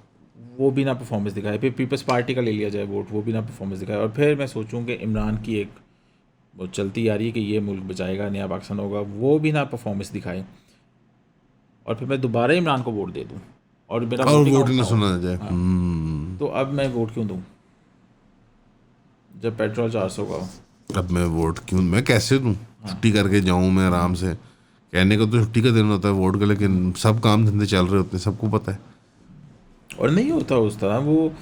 वो भी ना परफॉर्मेंस दिखाए, फिर पीपल्स पार्टी का ले लिया जाए वोट, वो भी ना परफॉर्मेंस दिखाए, और फिर मैं सोचूं कि इमरान की एक वो चलती आ रही है कि ये मुल्क बचाएगा, नया पाकिस्तान होगा, वो भी ना परफॉर्मेंस दिखाए, और फिर मैं दोबारा इमरान को वोट दे दूँ और मेरा वोट ना सुना जाए। तो अब मैं वोट क्यों दूँ जब पेट्रोल 400 का हो? अब मैं वोट क्यों, मैं कैसे दूँ? छुट्टी करके जाऊँ मैं आराम से, कहने को तो छुट्टी का दिन होता है वोट का, लेकिन सब काम धंधे चल रहे होते हैं, सबको पता है। और नहीं होता उस तरह। वो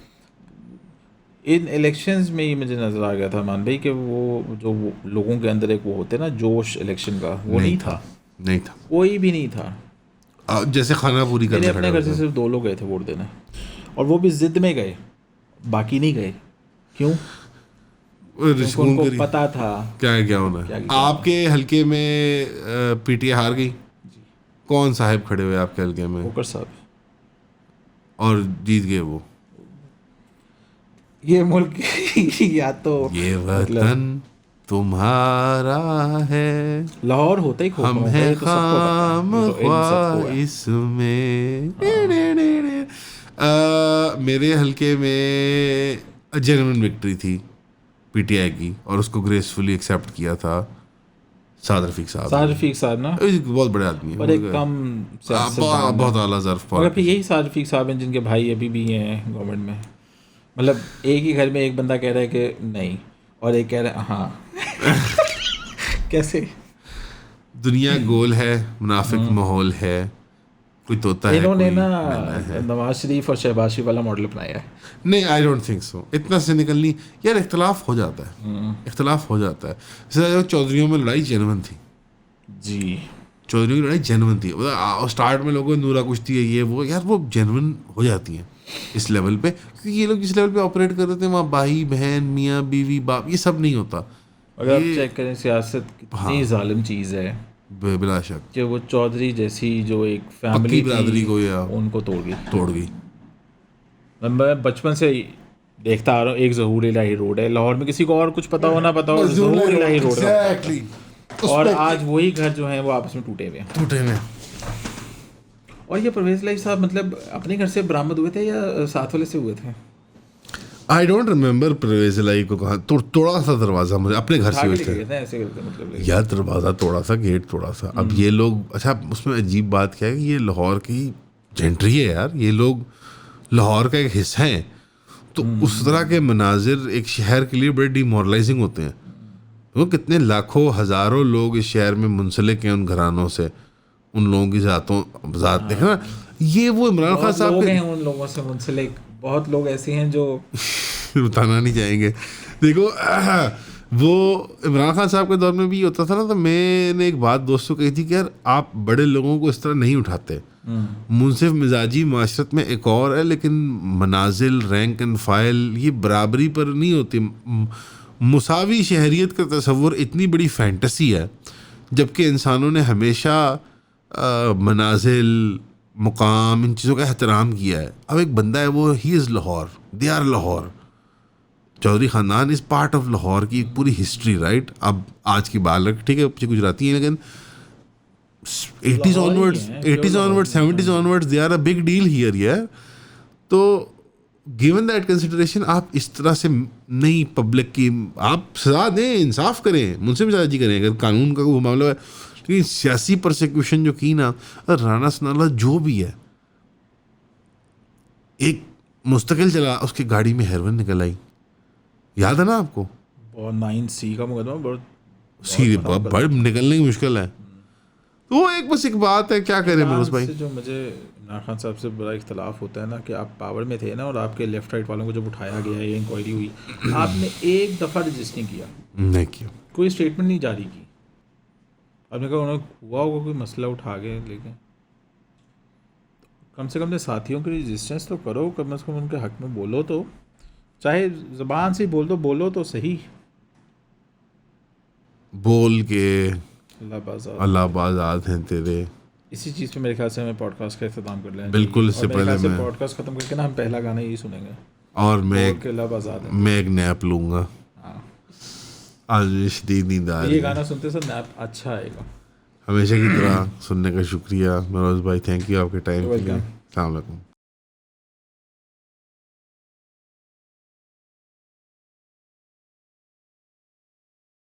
इन इलेक्शंस में ही मुझे नज़र आ गया था मान भाई कि वो जो लोगों के अंदर एक वो होते ना जोश इलेक्शन का, वो नहीं था, कोई भी नहीं था। जैसे खाना पूरी मेरे करने अपने घर से सिर्फ 2 लोग गए थे वोट देने, और वो भी ज़िद में गए बाकी नहीं गए, क्यों? क्योंकि उनको पता था क्या होना है। आपके हल्के में पीटीआई हार गई, कौन साहब खड़े हुए आपके हल्के में? खोकर साहब, और जीत गए वो। ये मुल्क या तो ये वतन तुम्हारा है, लाहौर होता ही हम हैं खामख्वाह इसमें। मेरे हल्के में जेन्युइन विक्ट्री थी पीटीआई की, और उसको ग्रेसफुली एक्सेप्ट किया था साद रफीक साहब ना, बहुत बड़े आदमी है, और एक कम बहुत आला ज़र्फ। मगर फिर यही साद रफीक साहब हैं जिनके भाई अभी भी हैं गवर्नमेंट में। मतलब एक ही घर में एक बंदा कह रहा है कि नहीं, और एक कह रहा है हाँ। कैसे? दुनिया गोल है, मुनाफिक माहौल है, कोई तोता है, इन्होंने कोई ना मैना है। नवाज शरीफ और शहबाज शरीफ वाला मॉडल अपनाया है। नहीं, आई डोंट थिंक सो। इतना से निकलनी यार, इख्तलाफ हो जाता है, इख्तलाफ हो जाता है। जैसे चौधरीयों में लड़ाई जेन्युइन थी जी, चौधरीयों की लड़ाई जेन्युइन थी। मतलब स्टार्ट में लोगों नूरा कुश्ती है ये वो, यार वो जेन्युइन हो जाती हैं इस लेवल पे, क्योंकि ये लोग जिस लेवल पे ऑपरेट कर रहे थे वहाँ भाई बहन मियाँ बीवी बाप ये सब नहीं होता। अगर आप चेक करें सियासत कितनी जालिम चीज़ है, बिला शक कि वो चौधरी जैसी जो एक फैमिली पक्की बिरादरी को या उनको तोड़ गई। मैं बचपन से देखता आ रहा हूँ, एक ज़हूर इलाही रोड है लाहौर में, किसी को और कुछ पता हो ना पता हो, ज़हूर इलाही रोड है। और आज वही घर जो हैं वो आपस में टूटे हुए हैं। और ये परवेज़ इलाही साहब मतलब अपने घर से बरामद हुए थे या साथ वाले से हुए थे? आई डोंट रिमेम्बर परवेज़ इलाही को कहाँ तोड़ा सा दरवाज़ा, मुझे अपने घर से हुए थे ऐसे करते मतलब यार, दरवाज़ा तोड़ा सा, गेट तोड़ा सा। अब ये लोग, अच्छा उसमें अजीब बात क्या है कि ये लाहौर की जेंट्री है यार, ये लोग लाहौर का एक हिस्सा है, तो उस तरह के मनाजिर एक शहर के लिए बड़े डिमोरलाइजिंग होते हैं। वो कितने लाखों हज़ारों लोग इस शहर में मुंसलिक हैं उन घरानों से, उन लोगों की ज़ात देखना। ये वो इमरान खान साहब के उन लोगों से मुंसलिक बहुत लोग ऐसे हैं जो बताना नहीं चाहेंगे। देखो वो इमरान खान साहब के दौर में भी होता था ना, तो मैंने एक बात दोस्तों कही थी कि यार आप बड़े लोगों को इस तरह नहीं उठाते। मुनसिफ मिजाजी माशरत में एक और है, लेकिन मनाजिल रैंक एंड फाइल ये बराबरी पर नहीं होती। मुसावी शहरियत का तस्वुर इतनी बड़ी फैंटेसी है, जबकि इंसानों ने हमेशा मनाजिल मुकाम इन चीज़ों का एहतराम किया है। अब एक बंदा है वो ही is Lahore, they are Lahore, Chaudhry ख़ानदान इज़ पार्ट ऑफ लाहौर की एक पूरी हिस्ट्री, राइट। अब आज की बात ठीक है पीछे गुजराती हैं, लेकिन 80s onwards 70s onwards they are a big deal here यार। तो गिवन दैट कंसिडरेशन आप इस तरह से नहीं पब्लिक की आप सजा दें, इंसाफ करें, मुझसे मिजाजी करें अगर कानून का कोई मामला है। लेकिन सियासी परसिक्यूशन जो की ना, राना सनाला जो भी है, एक मुस्तकिल चला, उसकी गाड़ी में हेरोइन निकल आई, याद है ना आपको? और 9C का मुकदमा बड़ी निकलने की मुश्किल है। तो वो एक बस एक बात है, क्या करें मनोज भाई। जो मुझे इमरान खान साहब से बड़ा इख्तलाफ होता है ना, कि आप पावर में थे ना, और आपके लेफ्ट राइट वालों को जब उठाया गया, ये इंक्वायरी हुई, आपने एक दफ़ा रजिस्टर नहीं किया, नहीं किया, कोई स्टेटमेंट नहीं जारी की। आपने कहा उन्होंने हुआ होगा कोई मसला उठा के, लेकिन कम से कम अपने साथियों की रजिस्टेंस तो करो, कम से कम उनके हक में बोलो, तो चाहे ज़बान से बोलो तो सही, बोल के अल्लाह बाज़ाद हैं तेरे। इसी चीज़ पे मेरे ख्याल से हमें पॉडकास्ट का इख्तिताम कर लें। बिल्कुल, इससे पहले मैं पॉडकास्ट खत्म करके ना हम पहला गाना यही सुनेंगे, और मैं एक नैप लूँगा। आज शदीद नींद आ रही है। ये गाना सुनते सर नैप अच्छा आएगा। हमेशा की तरह सुनने का शुक्रिया मनोज भाई, थैंक यू आपके टाइम के लिए। अस्सलाम वालेकुम।